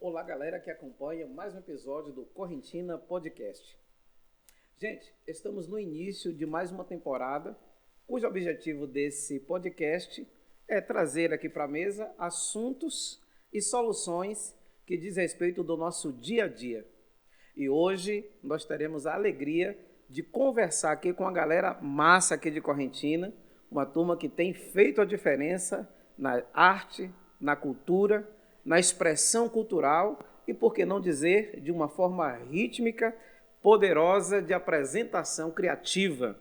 Olá, galera que acompanha mais um episódio do Correntina Podcast. Gente, estamos no início de mais uma temporada, cujo objetivo desse podcast é trazer aqui para a mesa assuntos e soluções que diz respeito do nosso dia a dia. E hoje nós teremos a alegria de conversar aqui com a galera massa aqui de Correntina, uma turma que tem feito a diferença na arte, na cultura, na expressão cultural e, por que não dizer, de uma forma rítmica, poderosa de apresentação criativa.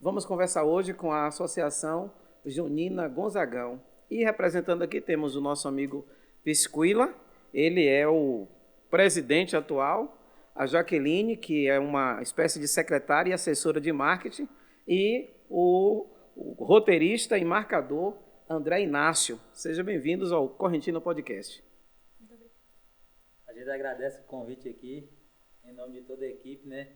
Vamos conversar hoje com a Associação Junina Gonzagão. E representando aqui temos o nosso amigo Pisquila, ele é o presidente atual, a Jaqueline, que é uma espécie de secretária e assessora de marketing, e o roteirista e marcador André Inácio. Sejam bem-vindos ao Correntina Podcast. A gente agradece o convite aqui, em nome de toda a equipe, né?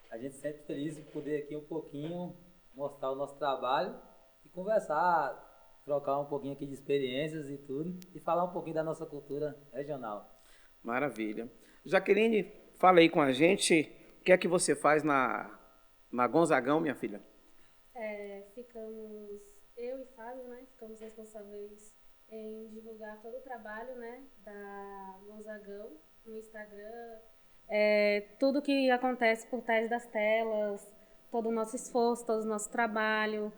A gente sempre feliz de poder aqui um pouquinho mostrar o nosso trabalho e conversar, trocar um pouquinho aqui de experiências e tudo, e falar um pouquinho da nossa cultura regional. Maravilha. Jaqueline, fala aí com a gente, o que é que você faz na Gonzagão, minha filha? Ficamos, eu e Fábio, né, ficamos responsáveis em divulgar todo o trabalho, né, da Gonzagão no Instagram, tudo que acontece por trás das telas, todo o nosso esforço, todo o nosso trabalho,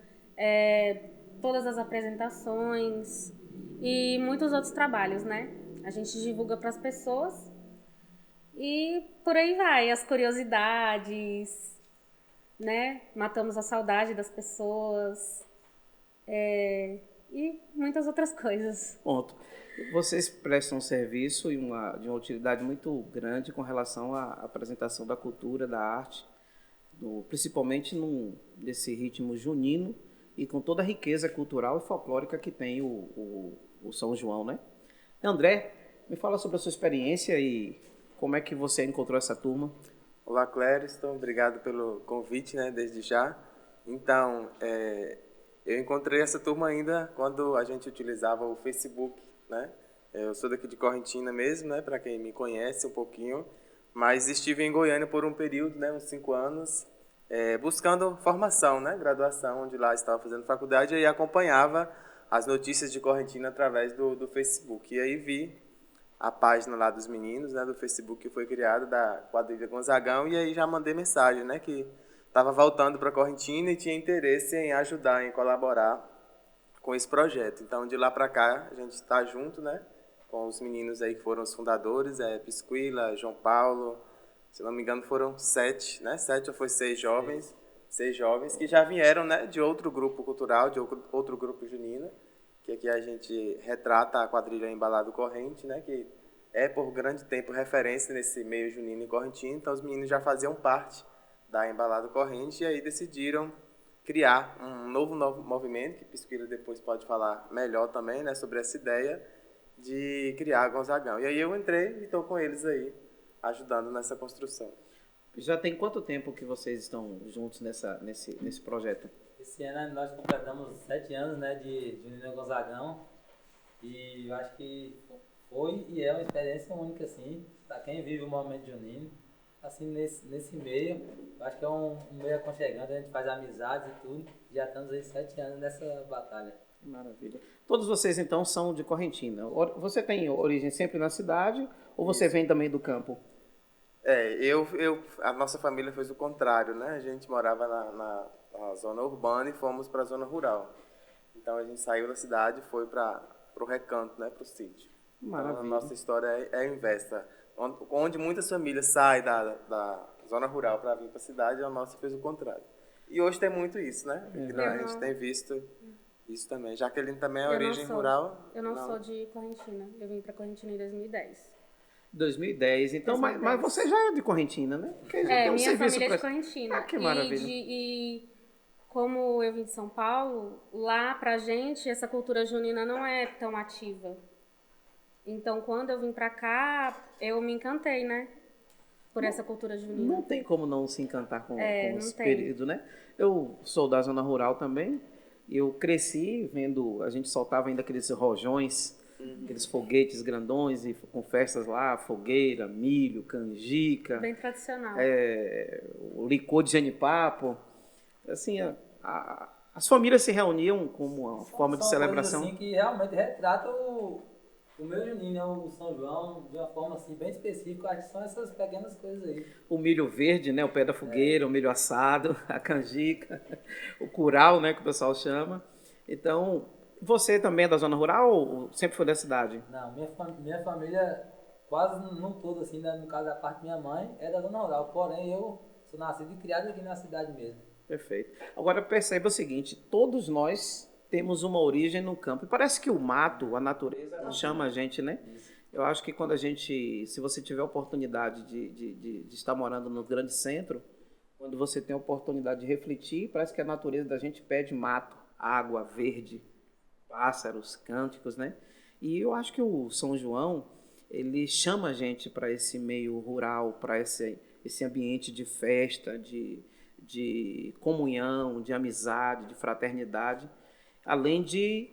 todas as apresentações e muitos outros trabalhos, né? A gente divulga para as pessoas e por aí vai, as curiosidades, né? Matamos a saudade das pessoas e muitas outras coisas. Ponto. Vocês prestam um serviço de uma utilidade muito grande com relação à apresentação da cultura, da arte, principalmente nesse ritmo junino e com toda a riqueza cultural e folclórica que tem o São João, né? André, me fala sobre a sua experiência e como é que você encontrou essa turma. Olá, Clériston, obrigado pelo convite, né, desde já. Então, eu encontrei essa turma ainda quando a gente utilizava o Facebook, né? Eu sou daqui de Correntina mesmo, né, para quem me conhece um pouquinho, mas estive em Goiânia por um período, né, uns 5 anos, buscando formação, né, graduação, onde lá estava fazendo faculdade, e aí acompanhava as notícias de Correntina através do Facebook. E aí vi a página lá dos meninos, né, do Facebook que foi criada, da quadrilha Gonzagão, e aí já mandei mensagem, né, que estava voltando para Correntina e tinha interesse em ajudar, em colaborar com esse projeto. Então, de lá para cá, a gente está junto, né, com os meninos aí que foram os fundadores, Pisquila, João Paulo, se não me engano foram 7, né, 7 ou foi 6 jovens, 6 jovens que já vieram, né, de outro grupo cultural, de outro grupo junino, que aqui a gente retrata a quadrilha Embalado Corrente, né, que é por grande tempo referência nesse meio junino e correntino. Então os meninos já faziam parte da Embalado Corrente e aí decidiram criar um novo movimento, que Pisquila depois pode falar melhor também, né, sobre essa ideia de criar a Gonzagão. E aí eu entrei e estou com eles aí, ajudando nessa construção. Já tem quanto tempo que vocês estão juntos nesse projeto? Esse ano nós completamos 7 anos, né, de Junina Gonzagão, e eu acho que foi e é uma experiência única, assim, para quem vive o momento junino, assim, nesse meio, eu acho que é um meio aconchegante, a gente faz amizades e tudo, já estamos aí 7 anos nessa batalha. Maravilha. Todos vocês, então, são de Correntina. Você tem origem sempre na cidade ou você vem também do campo? A nossa família fez o contrário, né? A gente morava na zona urbana e fomos para a zona rural. Então a gente saiu da cidade e foi para o recanto, né? Para o sítio. Maravilha. Então, a nossa história é inversa. Onde muitas famílias saem da zona rural para vir para a cidade, a nossa fez o contrário. E hoje tem muito isso, né? A gente tem visto isso também. Jaqueline também é origem rural? Eu não sou de Correntina. Eu vim para Correntina em 2010. 2010, então, 2010. Mas você já é de Correntina, né? Minha família é de Correntina. Ah, que maravilha. E como eu vim de São Paulo, lá pra gente essa cultura junina não é tão ativa. Então, quando eu vim pra cá, eu me encantei, né? Por essa cultura junina. Não tem como não se encantar com esse tem. período, né? Eu sou da zona rural também. Eu cresci vendo, a gente soltava ainda aqueles rojões Aqueles foguetes grandões e com festas lá, fogueira, milho, canjica, Bem tradicional. o licor de genipapo. Assim, as famílias se reuniam como uma forma de São celebração. coisas, assim, que realmente retratam o meu junino, né? O São João, de uma forma assim, bem específica. Acho que são essas pequenas coisas aí. O milho verde, né? O pé da fogueira, o milho assado, a canjica, o curau, né? Que o pessoal chama. Então, você também é da zona rural ou sempre foi da cidade? Não, minha família, quase não toda, assim, né? No caso da parte da minha mãe, é da zona rural. Porém, eu sou nascido e criado aqui na cidade mesmo. Perfeito. Agora perceba o seguinte, todos nós temos uma origem no campo. E parece que o mato, a natureza, chama a gente, né? Eu acho que quando se você tiver a oportunidade de estar morando no grande centro, quando você tem a oportunidade de refletir, parece que a natureza da gente pede mato, água, verde, pássaros, cânticos, né? E eu acho que o São João, ele chama a gente para esse meio rural, para esse ambiente de festa, de comunhão, de amizade, de fraternidade, além de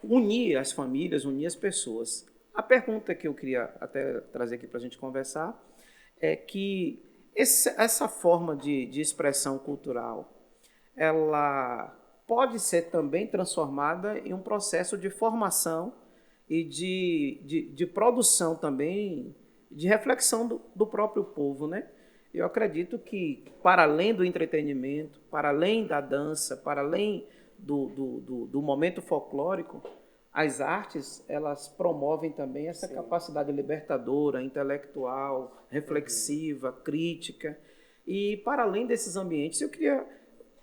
unir as famílias, unir as pessoas. A pergunta que eu queria até trazer aqui para a gente conversar é que essa forma de expressão cultural, ela pode ser também transformada em um processo de formação e de produção também, de reflexão do próprio povo, né? Eu acredito que, para além do entretenimento, para além da dança, para além do momento folclórico, as artes, elas promovem também essa capacidade libertadora, intelectual, reflexiva, crítica. E, para além desses ambientes, eu queria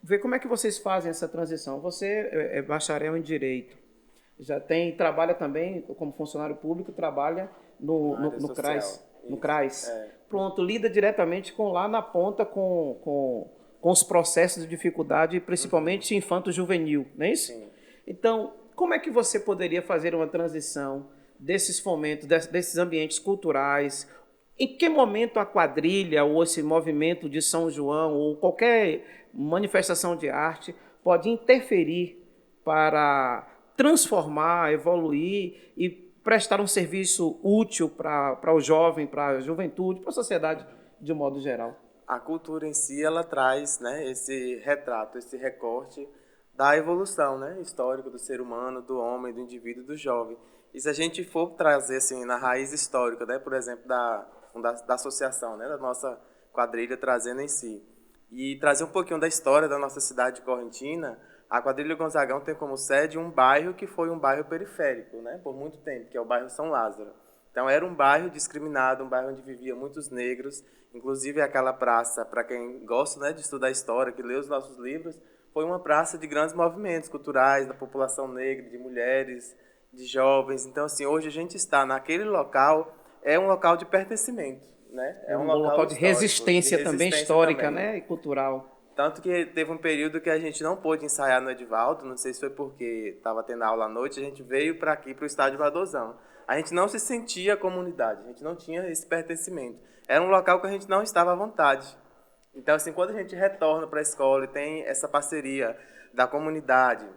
ver como é que vocês fazem essa transição. Você é bacharel em Direito, trabalha também como funcionário público, trabalha no CRAS. No CRAS. Pronto, lida diretamente lá na ponta com os processos de dificuldade, principalmente infanto-juvenil, não é isso? Sim. Então, como é que você poderia fazer uma transição desses fomentos, desses ambientes culturais? Em que momento a quadrilha ou esse movimento de São João ou qualquer manifestação de arte pode interferir para transformar, evoluir e prestar um serviço útil para o jovem, para a juventude, para a sociedade de um modo geral? A cultura em si, ela traz, né, esse retrato, esse recorte da evolução, né, histórica do ser humano, do homem, do indivíduo, do jovem. E se a gente for trazer assim, na raiz histórica, né, por exemplo, da associação, né, da nossa quadrilha trazendo em si, e trazer um pouquinho da história da nossa cidade de Correntina, a quadrilha Gonzagão tem como sede um bairro que foi um bairro periférico, né, por muito tempo, que é o bairro São Lázaro. Então era um bairro discriminado, um bairro onde viviam muitos negros, inclusive aquela praça, para quem gosta, né, de estudar história, que lê os nossos livros, foi uma praça de grandes movimentos culturais da população negra, de mulheres, de jovens. Então, assim, hoje a gente está naquele local, é um local de pertencimento, né? É um local de resistência também histórica, também, né, e cultural. Tanto que teve um período que a gente não pôde ensaiar no Edivaldo, não sei se foi porque estava tendo aula à noite, a gente veio para aqui, para o estádio Vadozão. A gente não se sentia comunidade, a gente não tinha esse pertencimento. Era um local que a gente não estava à vontade. Então, assim, quando a gente retorna para a escola e tem essa parceria da comunidade,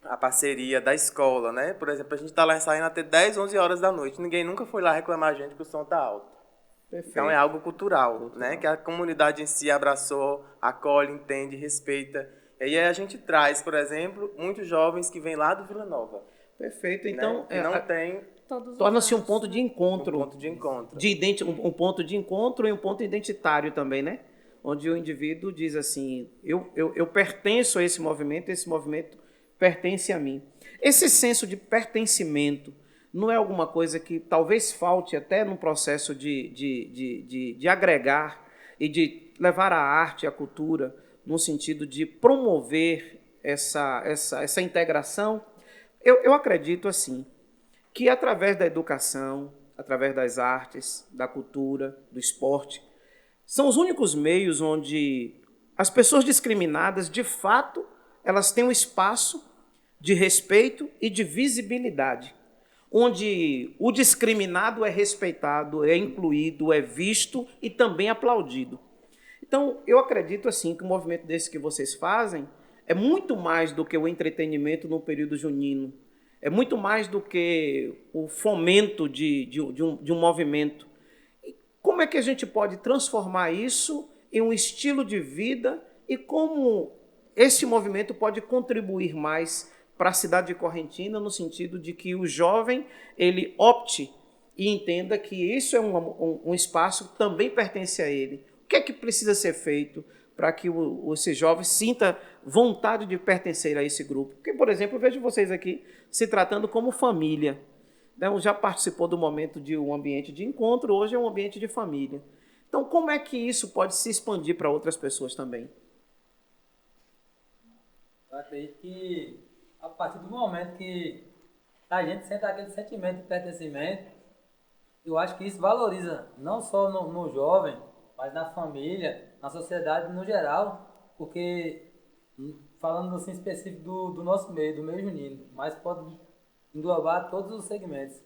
a parceria da escola, né? Por exemplo, a gente está lá ensaiando até 10, 11 horas da noite. Ninguém nunca foi lá reclamar a gente que o som está alto. Perfeito. Então, é algo cultural, né? Que a comunidade em si abraçou, acolhe, entende, respeita. E aí a gente traz, por exemplo, muitos jovens que vêm lá do Vila Nova. Perfeito. Então, né? Que não tem torna-se um ponto de encontro. um ponto de encontro. Um ponto de encontro e um ponto identitário também, né? Onde o indivíduo diz assim, eu pertenço a esse movimento pertence a mim. Esse senso de pertencimento não é alguma coisa que talvez falte até no processo de agregar e de levar a arte e a cultura no sentido de promover essa integração? Eu acredito assim, que através da educação, através das artes, da cultura, do esporte, são os únicos meios onde as pessoas discriminadas, de fato, elas têm um espaço de respeito e de visibilidade, onde o discriminado é respeitado, é incluído, é visto e também aplaudido. Então, eu acredito assim que o movimento desse que vocês fazem é muito mais do que o entretenimento no período junino. é muito mais do que o fomento de um movimento. Como é que a gente pode transformar isso em um estilo de vida e como esse movimento pode contribuir mais para a cidade de Correntina, no sentido de que o jovem ele opte e entenda que isso é um espaço que também pertence a ele. O que é que precisa ser feito para que esse jovem sinta vontade de pertencer a esse grupo? Porque, por exemplo, eu vejo vocês aqui se tratando como família. Já participou do momento de um ambiente de encontro, hoje é um ambiente de família. Então, como é que isso pode se expandir para outras pessoas também? Eu acredito que a partir do momento que a gente sente aquele sentimento de pertencimento, eu acho que isso valoriza não só no jovem, mas na família, na sociedade no geral, porque, falando assim específico do nosso meio, do meio junino, mas pode englobar todos os segmentos.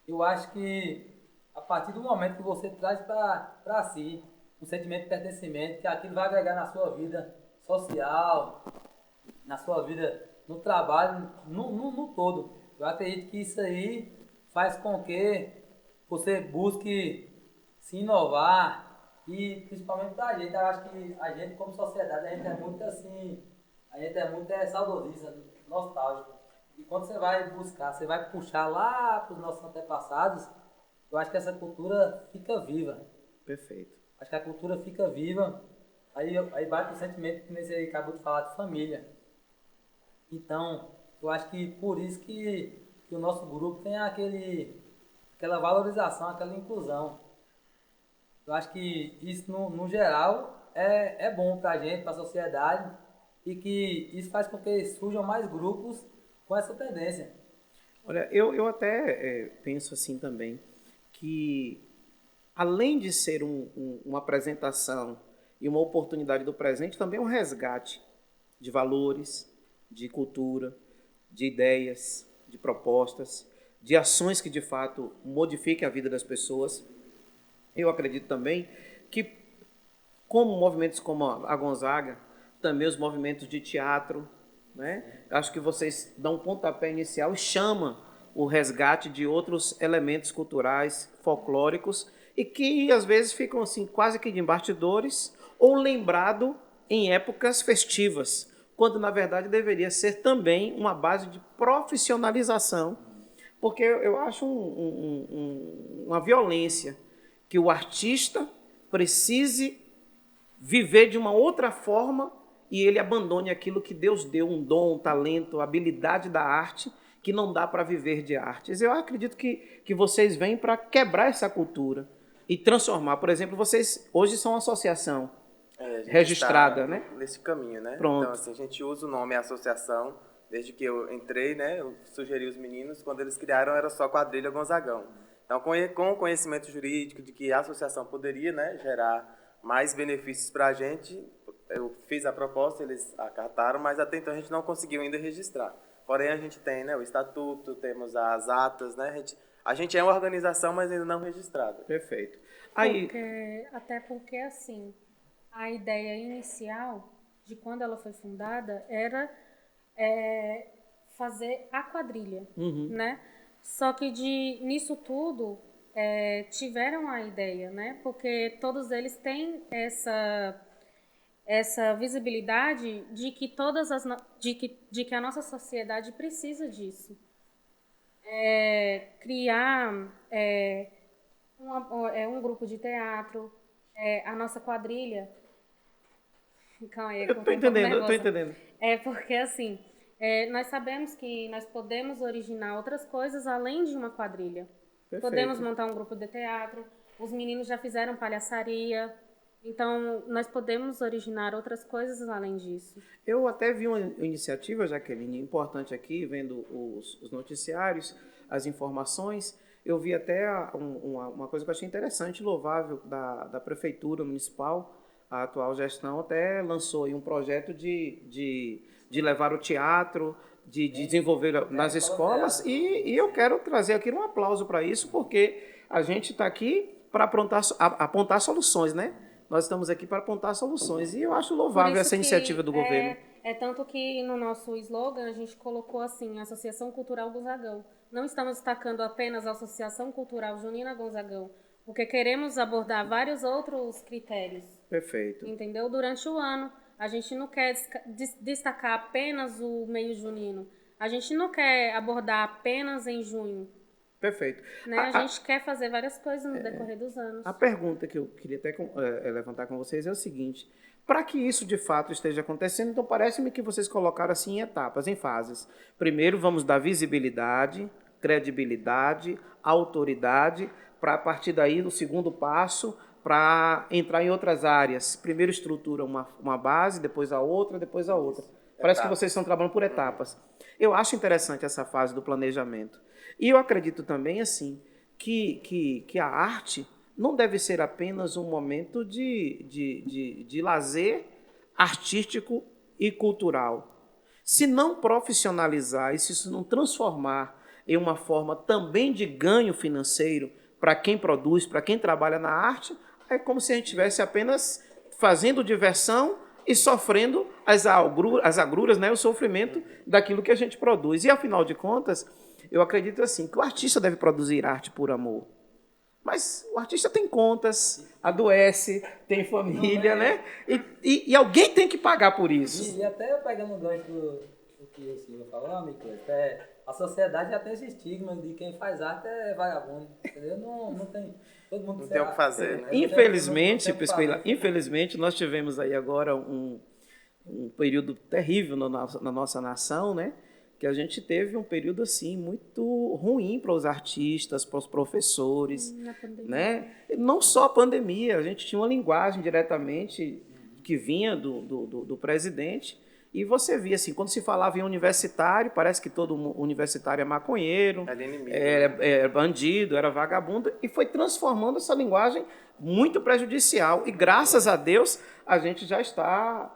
Eu acho que a partir do momento que você traz para si um sentimento de pertencimento, que aquilo vai agregar na sua vida social, na sua vida no trabalho, no todo. Eu acredito que isso aí faz com que você busque se inovar e principalmente pra gente. Eu acho que a gente como sociedade, a gente é muito assim, a gente é muito saudosista, nostálgico. E quando você vai buscar, você vai puxar lá para os nossos antepassados, eu acho que essa cultura fica viva. Perfeito. Acho que a cultura fica viva. Aí bate o sentimento que você acabou de falar de família. Então, eu acho que por isso que o nosso grupo tem aquela valorização, aquela inclusão. Eu acho que isso, no geral, é bom para a gente, para a sociedade, e que isso faz com que surjam mais grupos com essa tendência. Olha, eu até penso assim também, que além de ser uma apresentação e uma oportunidade do presente, também é um resgate de valores, de cultura, de ideias, de propostas, de ações que de fato modifiquem a vida das pessoas. Eu acredito também que, como movimentos como a Gonzaga, também os movimentos de teatro, né? Acho que vocês dão um pontapé inicial e chamam o resgate de outros elementos culturais, folclóricos, e que às vezes ficam assim quase que de bastidores ou lembrado em épocas festivas, quando na verdade deveria ser também uma base de profissionalização, porque eu acho uma violência que o artista precise viver de uma outra forma e ele abandone aquilo que Deus deu, um dom, um talento, a habilidade da arte, que não dá para viver de artes. Eu acredito que vocês vêm para quebrar essa cultura e transformar. Por exemplo, vocês hoje são uma associação registrada, né? Nesse caminho, né? Pronto. Então, assim, a gente usa o nome associação, desde que eu entrei, né? Eu sugeri os meninos, quando eles criaram era só Quadrilha Gonzagão. Então, com o conhecimento jurídico de que a associação poderia, né, gerar mais benefícios para a gente, eu fiz a proposta, eles acataram, mas até então a gente não conseguiu ainda registrar. Porém, a gente tem, né, o estatuto, temos as atas, né? A gente é uma organização, mas ainda não registrada. Perfeito. Até porque, assim, a ideia inicial de quando ela foi fundada era fazer a quadrilha, né? Só que nisso tudo tiveram a ideia, né? Porque todos eles têm essa visibilidade de que de que a nossa sociedade precisa disso. Criar um grupo de teatro, a nossa quadrilha. Calma aí, eu estou entendendo. É porque, assim, nós sabemos que nós podemos originar outras coisas além de uma quadrilha. Perfeito. Podemos montar um grupo de teatro, os meninos já fizeram palhaçaria, então nós podemos originar outras coisas além disso. Eu até vi uma iniciativa, Jaqueline, importante aqui, vendo os noticiários, as informações. Eu vi até uma coisa que eu achei interessante, louvável, da Prefeitura Municipal. A atual gestão até lançou aí um projeto de levar o teatro, de desenvolver nas escolas, e eu quero trazer aqui um aplauso para isso, porque a gente está aqui para apontar soluções, né? Nós estamos aqui para apontar soluções, e eu acho louvável essa iniciativa do governo. É tanto que no nosso slogan a gente colocou assim, Associação Cultural Gonzagão. Não estamos destacando apenas a Associação Cultural Junina Gonzagão, porque queremos abordar vários outros critérios. Perfeito. Entendeu? Durante o ano. A gente não quer destacar apenas o meio junino. A gente não quer abordar apenas em junho. Perfeito. Né? A gente quer fazer várias coisas no decorrer dos anos. A pergunta que eu queria até levantar com vocês é o seguinte: para que isso de fato esteja acontecendo, então parece-me que vocês colocaram assim em etapas, em fases. Primeiro vamos dar visibilidade, credibilidade, autoridade, para a partir daí, no segundo passo, para entrar em outras áreas. Primeiro estrutura uma base, depois a outra, depois a outra. Parece que vocês estão trabalhando por etapas. Eu acho interessante essa fase do planejamento. E eu acredito também, assim, que a arte não deve ser apenas um momento de lazer artístico e cultural. Se não profissionalizar e se isso não transformar em uma forma também de ganho financeiro para quem produz, para quem trabalha na arte, é como se a gente estivesse apenas fazendo diversão e sofrendo as agruras, né, o sofrimento daquilo que a gente produz. E, afinal de contas, eu acredito assim, que o artista deve produzir arte por amor. Mas o artista tem contas, adoece, tem família, né? E alguém tem que pagar por isso. E até pegando o gancho do que o Silvio falou, amigo, a sociedade já tem esse estigma de quem faz arte é vagabundo, entendeu? Não tem... Todo mundo não tem o que fazer, né? Infelizmente, Priscila, infelizmente, nós tivemos aí agora um período terrível na nossa nação, né? Que a gente teve um período assim muito ruim para os artistas, para os professores, né? Não só a pandemia, a gente tinha uma linguagem diretamente que vinha do presidente. E você via assim, quando se falava em universitário, parece que todo universitário é maconheiro, era bandido, era vagabundo, e foi transformando essa linguagem muito prejudicial. E graças a Deus a gente já está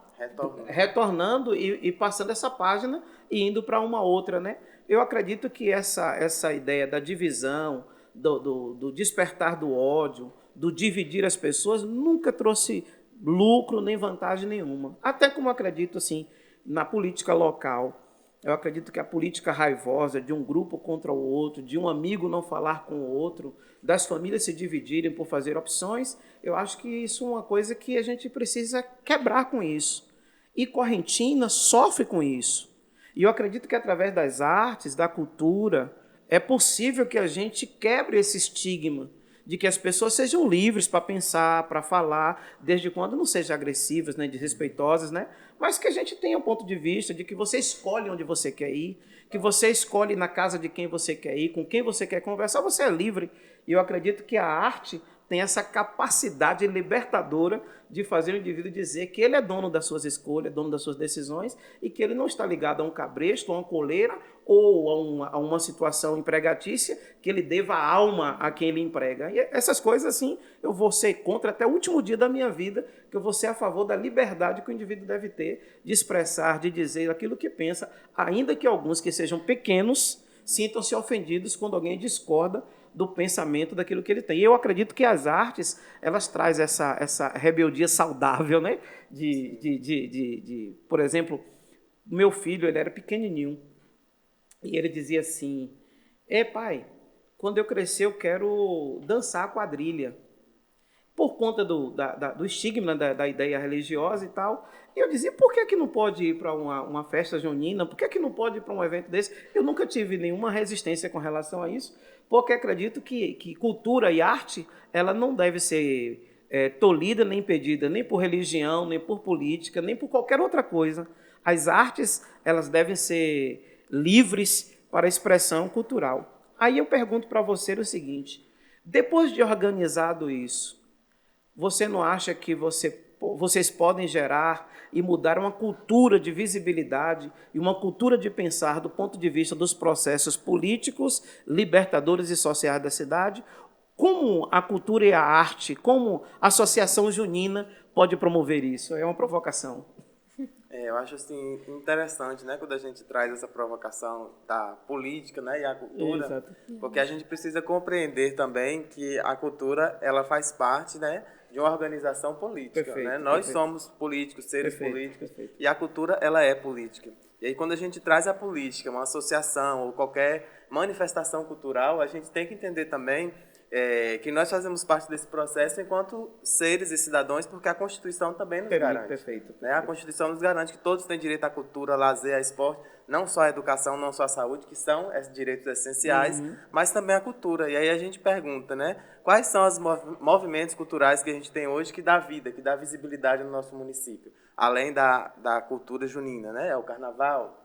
retornando e passando essa página e indo para uma outra, né? Eu acredito que essa ideia da divisão, do despertar do ódio, do dividir as pessoas, nunca trouxe lucro nem vantagem nenhuma. Até como eu acredito assim, na política local, eu acredito que a política raivosa de um grupo contra o outro, de um amigo não falar com o outro, das famílias se dividirem por fazer opções, eu acho que isso é uma coisa que a gente precisa quebrar com isso. E Correntina sofre com isso. E eu acredito que através das artes, da cultura, é possível que a gente quebre esse estigma de que as pessoas sejam livres para pensar, para falar, desde quando não sejam agressivas, né, desrespeitosas, né? Mas que a gente tenha um ponto de vista de que você escolhe onde você quer ir, que você escolhe na casa de quem você quer ir, com quem você quer conversar, você é livre. E eu acredito que a arte tem essa capacidade libertadora de fazer o indivíduo dizer que ele é dono das suas escolhas, dono das suas decisões, e que ele não está ligado a um cabresto, a uma coleira ou a uma situação empregatícia que ele deva a alma a quem ele emprega. E essas coisas, assim, eu vou ser contra até o último dia da minha vida, que eu vou ser a favor da liberdade que o indivíduo deve ter de expressar, de dizer aquilo que pensa, ainda que alguns que sejam pequenos sintam-se ofendidos quando alguém discorda do pensamento daquilo que ele tem. E eu acredito que as artes, elas trazem essa rebeldia saudável, né? Por exemplo, meu filho, ele era pequenininho, e ele dizia assim, pai, quando eu crescer eu quero dançar a quadrilha. Por conta do estigma da ideia religiosa e tal. E eu dizia, por que não pode ir para uma festa junina? Por que não pode ir para um evento desse? Eu nunca tive nenhuma resistência com relação a isso, porque acredito que cultura e arte, ela não deve ser tolhida nem impedida, nem por religião, nem por política, nem por qualquer outra coisa. As artes, elas devem ser livres para a expressão cultural. Aí eu pergunto para você o seguinte, depois de organizado isso, você não acha que vocês podem gerar e mudar uma cultura de visibilidade e uma cultura de pensar do ponto de vista dos processos políticos, libertadores e sociais da cidade? Como a cultura e a arte, como a Associação Junina pode promover isso? É uma provocação. Eu acho assim interessante, né, quando a gente traz essa provocação da política, né, e a cultura, exato, porque a gente precisa compreender também que a cultura ela faz parte, né, de uma organização política. Perfeito, Né? Nós perfeito. somos políticos, seres Perfeito, políticos, perfeito. e a cultura ela é política. E aí quando a gente traz a política, uma associação ou qualquer manifestação cultural, a gente tem que entender também que nós fazemos parte desse processo enquanto seres e cidadãos, porque a Constituição também nos garante. Perfeito. Né? A Constituição nos garante que todos têm direito à cultura, a lazer, a esporte, não só a educação, não só a saúde, que são direitos essenciais, mas também a cultura. E aí a gente pergunta, né, quais são os movimentos culturais que a gente tem hoje que dá vida, que dá visibilidade no nosso município, além da cultura junina, né? É o carnaval,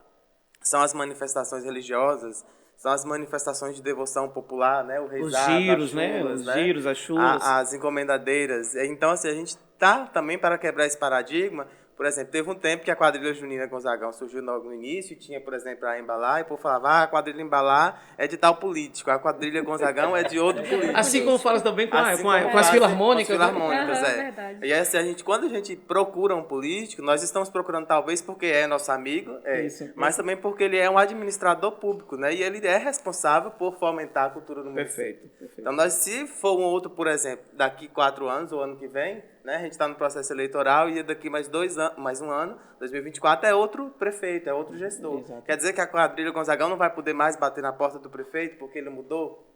são as manifestações religiosas, são as manifestações de devoção popular, né? O rezado, Os giros, as né? chulas, Os giros, as chulas. as encomendadeiras. Então, assim, a gente tá também para quebrar esse paradigma. Por exemplo, teve um tempo que a quadrilha junina Gonzagão surgiu logo no início, e tinha, por exemplo, a Embalar, e o povo falava, a quadrilha Embalar é de tal político, a quadrilha Gonzagão é de outro político. Assim como fala também com, Assim com as fazem filarmônicas. com as filarmônicas, Aham, é. verdade. E assim, quando a gente procura um político, nós estamos procurando talvez porque é nosso amigo, Isso. mas também porque ele é um administrador público, né? E ele é responsável por fomentar a cultura do município. Perfeito. Então, nós, se for um outro, por exemplo, daqui 4 anos, ou ano que vem, né, a gente está no processo eleitoral e daqui mais um ano, 2024, é outro prefeito, é outro gestor. Exato. Quer dizer que a quadrilha Gonzagão não vai poder mais bater na porta do prefeito porque ele mudou?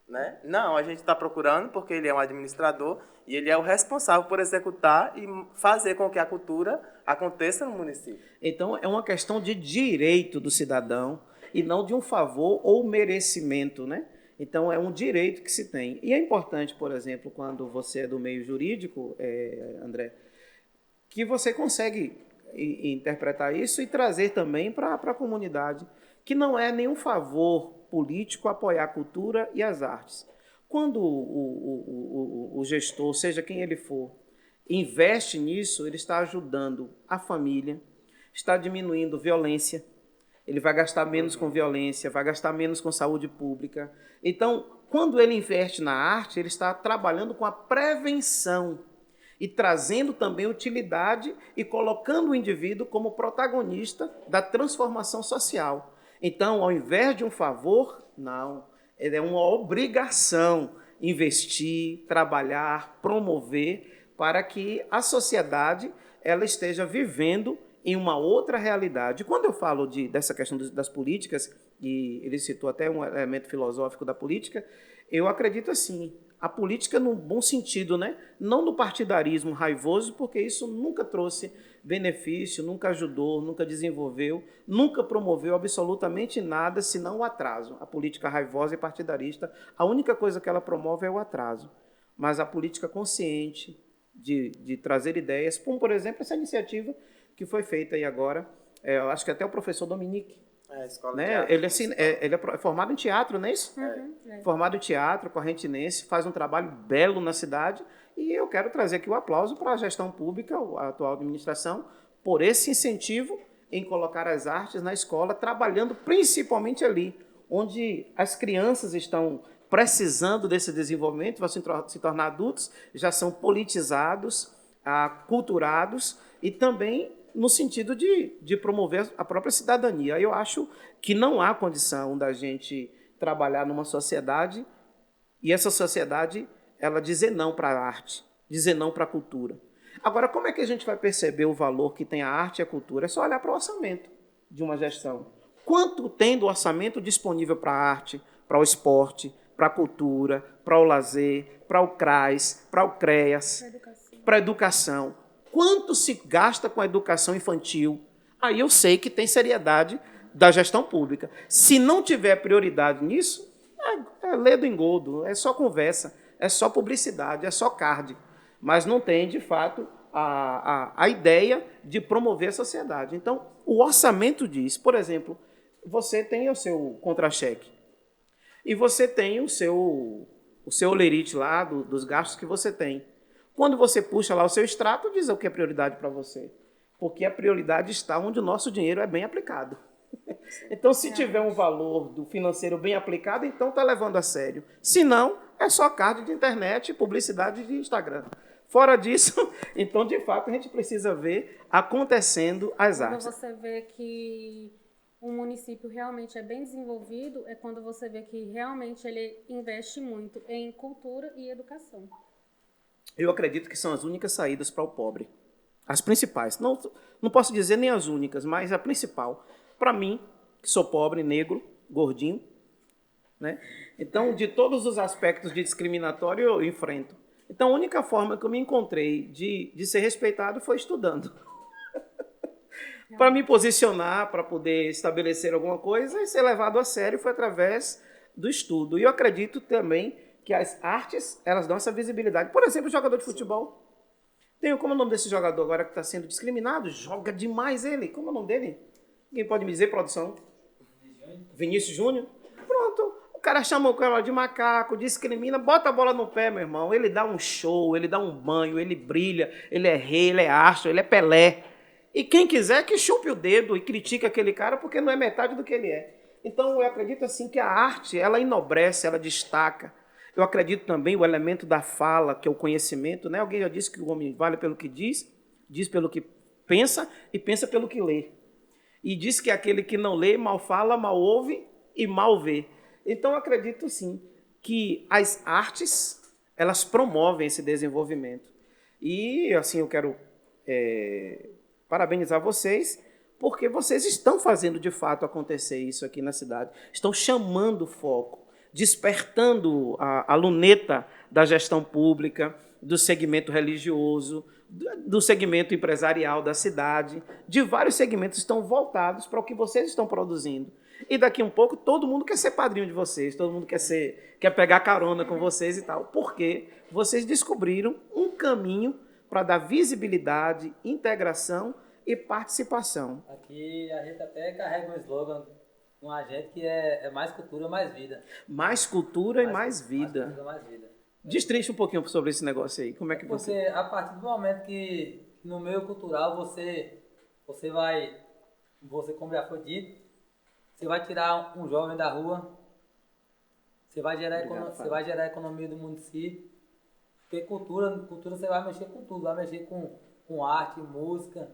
Né? Não, a gente está procurando porque ele é um administrador e ele é o responsável por executar e fazer com que a cultura aconteça no município. Então, é uma questão de direito do cidadão e não de um favor ou merecimento, né? Então, é um direito que se tem. E é importante, por exemplo, quando você é do meio jurídico, André, que você consegue interpretar isso e trazer também para a comunidade, que não é nenhum favor político apoiar a cultura e as artes. Quando o gestor, seja quem ele for, investe nisso, ele está ajudando a família, está diminuindo violência, ele vai gastar menos com violência, vai gastar menos com saúde pública. Então, quando ele investe na arte, ele está trabalhando com a prevenção e trazendo também utilidade e colocando o indivíduo como protagonista da transformação social. Então, ao invés de um favor, não, é uma obrigação investir, trabalhar, promover para que a sociedade ela esteja vivendo em uma outra realidade. Quando eu falo dessa questão das políticas, e ele citou até um elemento filosófico da política, eu acredito assim, a política no bom sentido, né? Não no partidarismo raivoso, porque isso nunca trouxe benefício, nunca ajudou, nunca desenvolveu, nunca promoveu absolutamente nada, senão o atraso. A política raivosa e partidarista, a única coisa que ela promove é o atraso. Mas a política consciente de trazer ideias, como, por exemplo, essa iniciativa que foi feita aí agora, eu acho que até o professor Dominique, Escola né? de teatro. Ele é formado em teatro, não é isso? Formado em teatro, correntinense, faz um trabalho belo na cidade e eu quero trazer aqui o aplauso para a gestão pública, a atual administração, por esse incentivo em colocar as artes na escola, trabalhando principalmente ali, onde as crianças estão precisando desse desenvolvimento, vão se tornar adultos, já são politizados, aculturados e também no sentido de promover a própria cidadania. Eu acho que não há condição da gente trabalhar numa sociedade e essa sociedade ela dizer não para a arte, dizer não para a cultura. Agora, como é que a gente vai perceber o valor que tem a arte e a cultura? É só olhar para o orçamento de uma gestão. Quanto tem do orçamento disponível para a arte, para o esporte, para a cultura, para o lazer, para o CRAS, para o CREAS, para a educação? Quanto se gasta com a educação infantil? Aí eu sei que tem seriedade da gestão pública. Se não tiver prioridade nisso, é ledo engodo, é só conversa, é só publicidade, é só card. Mas não tem, de fato, a ideia de promover a sociedade. Então, o orçamento diz, por exemplo, você tem o seu contra-cheque e você tem o seu olerite lá dos gastos que você tem. Quando você puxa lá o seu extrato, diz o que é prioridade para você. Porque a prioridade está onde o nosso dinheiro é bem aplicado. Então, se tiver um valor do financeiro bem aplicado, então está levando a sério. Se não, é só card de internet e publicidade de Instagram. Fora disso, então, de fato, a gente precisa ver acontecendo as artes. Quando você vê que um município realmente é bem desenvolvido, é quando você vê que realmente ele investe muito em cultura e educação. eu acredito que são as únicas saídas para o pobre. As principais. Não posso dizer nem as únicas, mas a principal. Para mim, que sou pobre, negro, gordinho, né? Então, de todos os aspectos de discriminatório, eu enfrento. Então, a única forma que eu me encontrei de ser respeitado foi estudando. Para me posicionar, para poder estabelecer alguma coisa e ser levado a sério foi através do estudo. E eu acredito também que as artes, elas dão essa visibilidade. Por exemplo, o jogador de futebol. Como é o nome desse jogador agora que está sendo discriminado? Joga demais ele. Como é o nome dele? Quem pode me dizer, produção? Vinícius Júnior. Pronto. O cara chama o cara de macaco, discrimina, bota a bola no pé, meu irmão. Ele dá um show, ele dá um banho, ele brilha, ele é rei, ele é astro, ele é Pelé. E quem quiser que chupe o dedo e critique aquele cara porque não é metade do que ele é. Então eu acredito assim que a arte, ela enobrece, ela destaca. Eu acredito também o elemento da fala, que é o conhecimento, né? Alguém já disse que o homem vale pelo que diz pelo que pensa e pensa pelo que lê. E diz que aquele que não lê, mal fala, mal ouve e mal vê. Então, eu acredito, sim, que as artes, elas promovem esse desenvolvimento. E, assim, eu quero parabenizar vocês, porque vocês estão fazendo, de fato, acontecer isso aqui na cidade. Estão chamando o foco, despertando a luneta da gestão pública, do segmento religioso, do segmento empresarial da cidade. De vários segmentos estão voltados para o que vocês estão produzindo. E daqui um pouco todo mundo quer ser padrinho de vocês, todo mundo quer pegar carona com vocês e tal, porque vocês descobriram um caminho para dar visibilidade, integração e participação. Aqui a gente até carrega um slogan com a gente que é mais cultura, mais vida. Mais cultura e mais vida. Mais cultura, mais vida. Destrincha um pouquinho sobre esse negócio aí. Como é que Porque a partir do momento que no meio cultural você como já foi dito, você vai tirar um jovem da rua, você vai gerar economia do município, porque cultura você vai mexer com tudo, vai mexer com arte, música,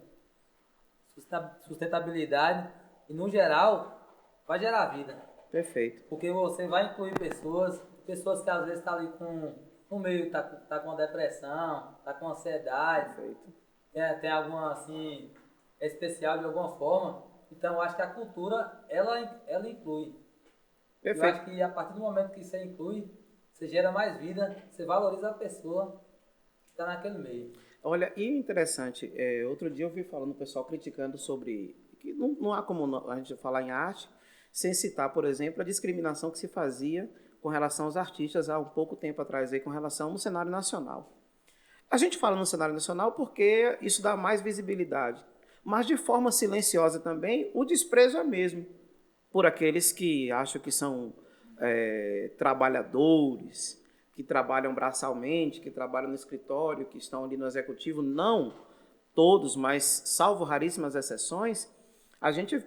sustentabilidade e, no geral, vai gerar vida. Perfeito. Porque você vai incluir pessoas que às vezes estão ali no meio, tá com depressão, tá com ansiedade, tem alguma, assim, especial de alguma forma. Então, eu acho que a cultura, ela inclui. Perfeito. Eu acho que a partir do momento que você inclui, você gera mais vida, você valoriza a pessoa que está naquele meio. Olha, e interessante, outro dia eu vi falando o pessoal criticando sobre que não há como a gente falar em arte sem citar, por exemplo, a discriminação que se fazia com relação aos artistas há um pouco tempo atrás, aí, com relação no cenário nacional. A gente fala no cenário nacional porque isso dá mais visibilidade, mas de forma silenciosa também, o desprezo é mesmo por aqueles que acham que são trabalhadores, que trabalham braçalmente, que trabalham no escritório, que estão ali no executivo. Não todos, mas salvo raríssimas exceções, a gente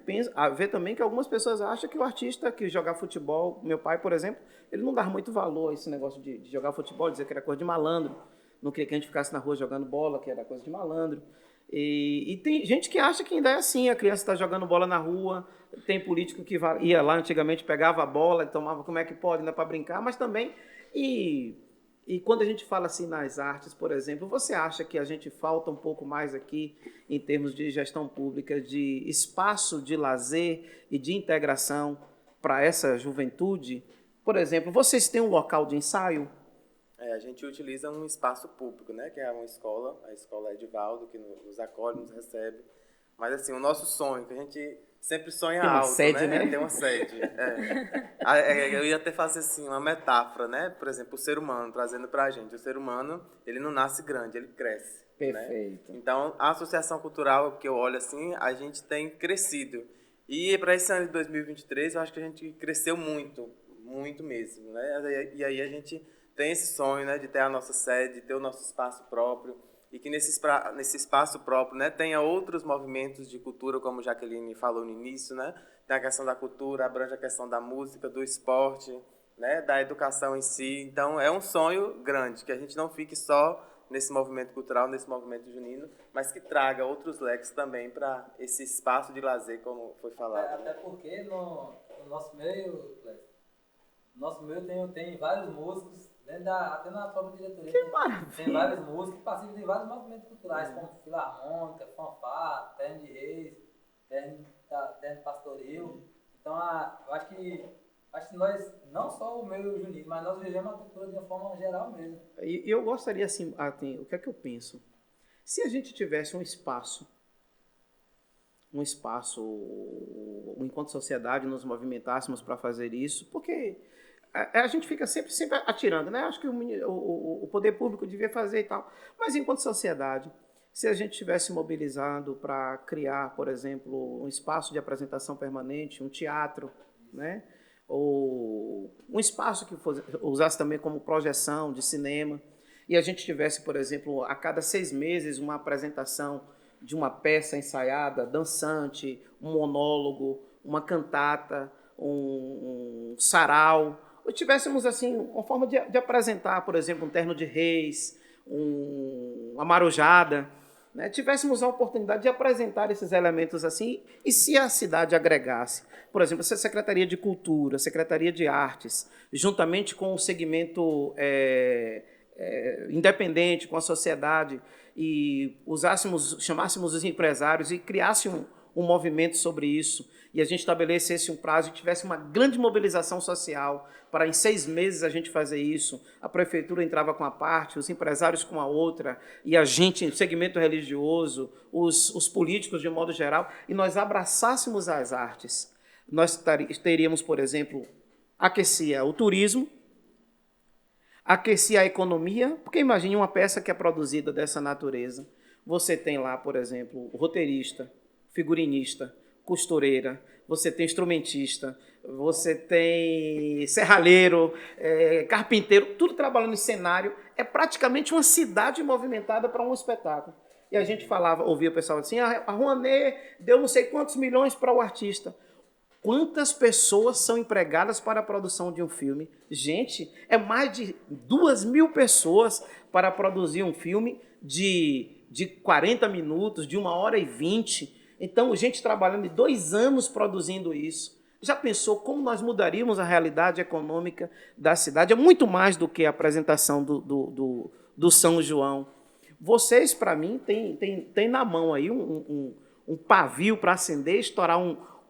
vê também que algumas pessoas acham que o artista que joga futebol, meu pai, por exemplo, ele não dá muito valor a esse negócio de jogar futebol, dizer que era coisa de malandro, não queria que a gente ficasse na rua jogando bola, que era coisa de malandro. E tem gente que acha que ainda é assim, a criança está jogando bola na rua, tem político que ia lá antigamente, pegava a bola e tomava, como é que pode, ainda para brincar, mas também... E quando a gente fala assim nas artes, por exemplo, você acha que a gente falta um pouco mais aqui em termos de gestão pública, de espaço de lazer e de integração para essa juventude? Por exemplo, vocês têm um local de ensaio? A gente utiliza um espaço público, né, que é uma escola, a escola Edivaldo, que nos acolhe, nos recebe. Mas, assim, o nosso sonho, que a gente sempre sonha tem uma alto, sede, né? Tem uma sede. Eu ia até fazer, assim, uma metáfora, né? Por exemplo, o ser humano, trazendo pra gente. O ser humano, ele não nasce grande, ele cresce. Perfeito. Né? Então, a associação cultural, que eu olho assim, a gente tem crescido. E para esse ano de 2023, eu acho que a gente cresceu muito, muito mesmo, né? E aí a gente tem esse sonho, né, de ter a nossa sede, de ter o nosso espaço próprio, e que nesse espaço próprio, né, tenha outros movimentos de cultura, como Jaqueline falou no início, né? Tem a questão da cultura, abrange a questão da música, do esporte, né, da educação em si. Então, é um sonho grande, que a gente não fique só nesse movimento cultural, nesse movimento junino, mas que traga outros leques também para esse espaço de lazer, como foi falado. Até porque no nosso meio tem vários músicos Até na própria diretoria. Que maravilha! Tem vários músicos que participam de vários movimentos culturais, como filarmônica, fanfarra, terno de reis, terno pastoril. Então, eu acho que nós, não só o meu e o Juninho, mas nós vivemos a cultura de uma forma geral mesmo. E eu gostaria, assim, o que é que eu penso? Se a gente tivesse um espaço, enquanto sociedade, nos movimentássemos para fazer isso, porque a gente fica sempre atirando, né? Acho que o poder público devia fazer e tal. Mas enquanto sociedade, se a gente tivesse mobilizado para criar, por exemplo, um espaço de apresentação permanente, um teatro, né? Ou um espaço que usasse também como projeção de cinema, e a gente tivesse, por exemplo, a cada 6 meses uma apresentação de uma peça ensaiada, dançante, um monólogo, uma cantata, um sarau, ou tivéssemos assim uma forma de apresentar, por exemplo, um terno de reis, uma marujada, né? Tivéssemos a oportunidade de apresentar esses elementos assim, e se a cidade agregasse, por exemplo, se a Secretaria de Cultura, a Secretaria de Artes, juntamente com o segmento independente, com a sociedade, e chamássemos os empresários e criasse um movimento sobre isso, e a gente estabelecesse um prazo e tivesse uma grande mobilização social para em 6 meses a gente fazer isso, a prefeitura entrava com a parte, os empresários com a outra, e a gente, o segmento religioso, os políticos de um modo geral, e nós abraçássemos as artes. Nós teríamos, por exemplo, aquecia o turismo, aquecia a economia, porque imagine uma peça que é produzida dessa natureza. Você tem lá, por exemplo, roteirista, figurinista, costureira, você tem instrumentista, você tem serralheiro, carpinteiro, tudo trabalhando em cenário. É praticamente uma cidade movimentada para um espetáculo. E a gente ouvia o pessoal assim, a Rouanet deu não sei quantos milhões para o artista. Quantas pessoas são empregadas para a produção de um filme? Gente, é mais de 2.000 pessoas para produzir um filme de 40 minutos, de 1h20. Então, gente trabalhando 2 anos produzindo isso. Já pensou como nós mudaríamos a realidade econômica da cidade? É muito mais do que a apresentação do São João. Vocês, para mim, têm na mão aí um pavio para acender, estourar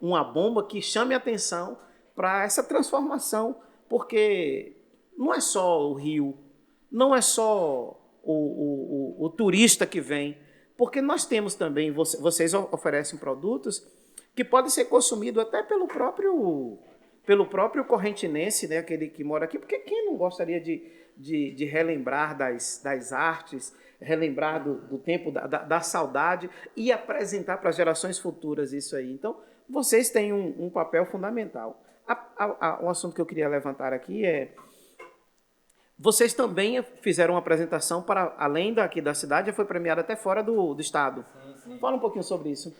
uma bomba que chame a atenção para essa transformação, porque não é só o Rio, não é só o turista que vem, porque nós temos também, vocês oferecem produtos que podem ser consumidos até pelo próprio correntinense, né, aquele que mora aqui, porque quem não gostaria de relembrar das artes, relembrar do tempo da saudade e apresentar para gerações futuras isso aí. Então, vocês têm um papel fundamental. Um assunto que eu queria levantar aqui é... Vocês também fizeram uma apresentação para além daqui da cidade, foi premiada até fora do estado. Sim. Fala um pouquinho sobre isso.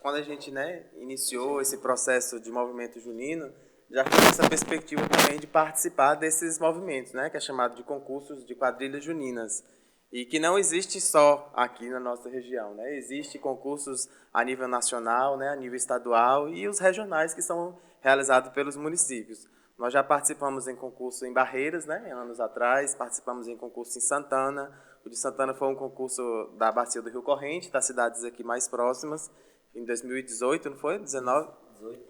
Quando a gente, né, iniciou esse processo de movimento junino, já foi essa perspectiva também de participar desses movimentos, né, que é chamado de concursos de quadrilhas juninas. E que não existe só aqui na nossa região, né? Existem concursos a nível nacional, né, a nível estadual e os regionais que são realizados pelos municípios. Nós já participamos em concurso em Barreiras, né, anos atrás, participamos em concurso em Santana. O de Santana foi um concurso da Bacia do Rio Corrente, das cidades aqui mais próximas, em 2018, não foi?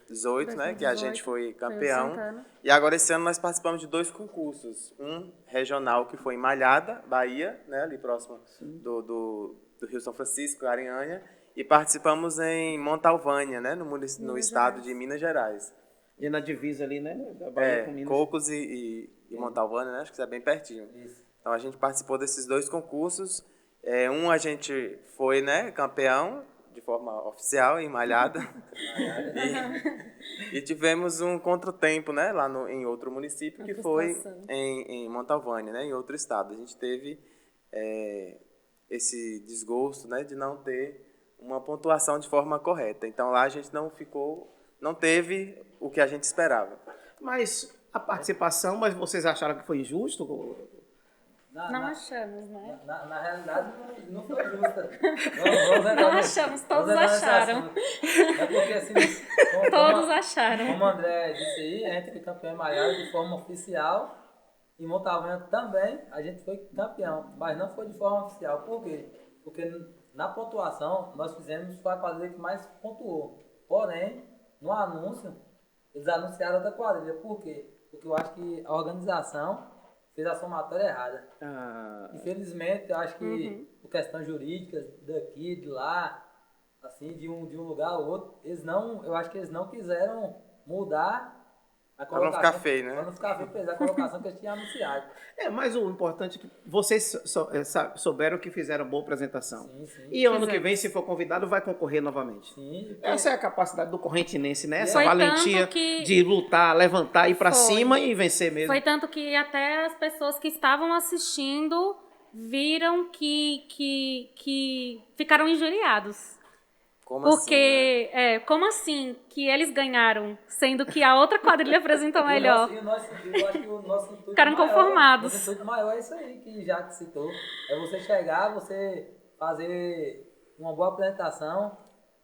18, né, que a gente foi campeão. E agora esse ano nós participamos de 2 concursos. Um regional que foi em Malhada, Bahia, né, ali próximo do Rio São Francisco, Aranhanha, e participamos em Montalvânia, né, no estado de Minas Gerais. E na divisa ali, né, da Bahia com Minas. Cocos e Montalvânia, né, acho que é bem pertinho. Isso. Então a gente participou desses 2 concursos. Um a gente foi, né, campeão de forma oficial em Malhada. e tivemos um contratempo, né, lá em outro município, que foi em Montalvânia, né, em outro estado. A gente teve esse desgosto, né, de não ter uma pontuação de forma correta. Então lá a gente não teve o que a gente esperava. Mas a participação, mas vocês acharam que foi injusto? Não achamos, né? Na realidade, não foi justa. Não achamos, todos acharam. É porque, assim, todos acharam. Como o André disse aí, a gente foi campeão em Malhada de forma oficial em Montalvânia também a gente foi campeão, mas não foi de forma oficial. Por quê? Porque na pontuação nós fizemos, foi a quadrilha que mais pontuou. Porém, no anúncio, eles anunciaram outra quadrilha. Por quê? Porque eu acho que a organização fez a somatória errada. Infelizmente, eu acho que por questões jurídicas, daqui, de lá, assim, de um lugar ao outro, eu acho que eles não quiseram mudar a colocação. Pra não ficar feio, né? Pra não ficar feio, apesar da colocação que eles tinham anunciado. Mas o importante é que vocês souberam que fizeram boa apresentação. Sim. E ano que vem, se for convidado, vai concorrer novamente. Sim. Essa é a capacidade do correntinense, né? Essa Foi valentia tanto que- de lutar, levantar, ir pra Foi. cima e vencer mesmo. Foi tanto que até as pessoas que estavam assistindo viram que ficaram injuriados. Como Porque, como assim que eles ganharam, sendo que a outra quadrilha apresentou melhor? Eu acho que o nosso intuito Ficaram maior, conformados. Nosso intuito maior é isso aí que Jacques citou. É você chegar, você fazer uma boa apresentação,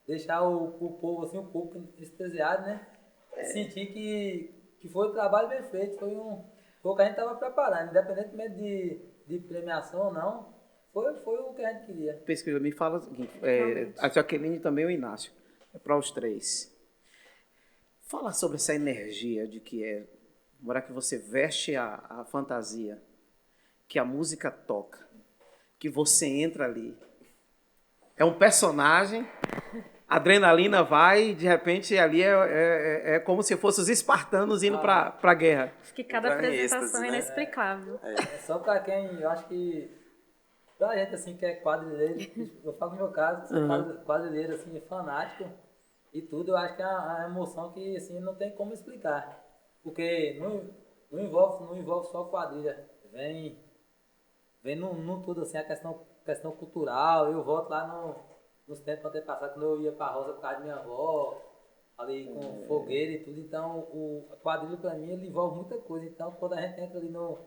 deixar o povo, assim, o público extasiado, né? Sentir que foi um trabalho bem feito, foi o que a gente estava preparando, independentemente de premiação ou não, foi o que a gente queria. Pesquisa, me fala o seguinte, a Jaqueline e também o Inácio, para os três. Fala sobre essa energia de que é, na hora que você veste a fantasia, que a música toca, que você entra ali. É um personagem, a adrenalina vai, de repente ali é como se fossem os espartanos indo para a guerra. Acho que cada Entrar em apresentação êxtase, é né? inexplicável. É só pra quem, eu acho que, pra gente, assim, que é quadrilheiro, eu falo no meu caso, sou quadrilheiro, assim, fanático e tudo, eu acho que é uma emoção que, assim, não tem como explicar. Porque não envolve só quadrilha, vem no tudo, assim, a questão cultural. Eu volto lá nos tempos antepassados, quando eu ia pra roça por causa da minha avó, ali com fogueira e tudo. Então, a quadrilha pra mim, ele envolve muita coisa. Então, quando a gente entra ali no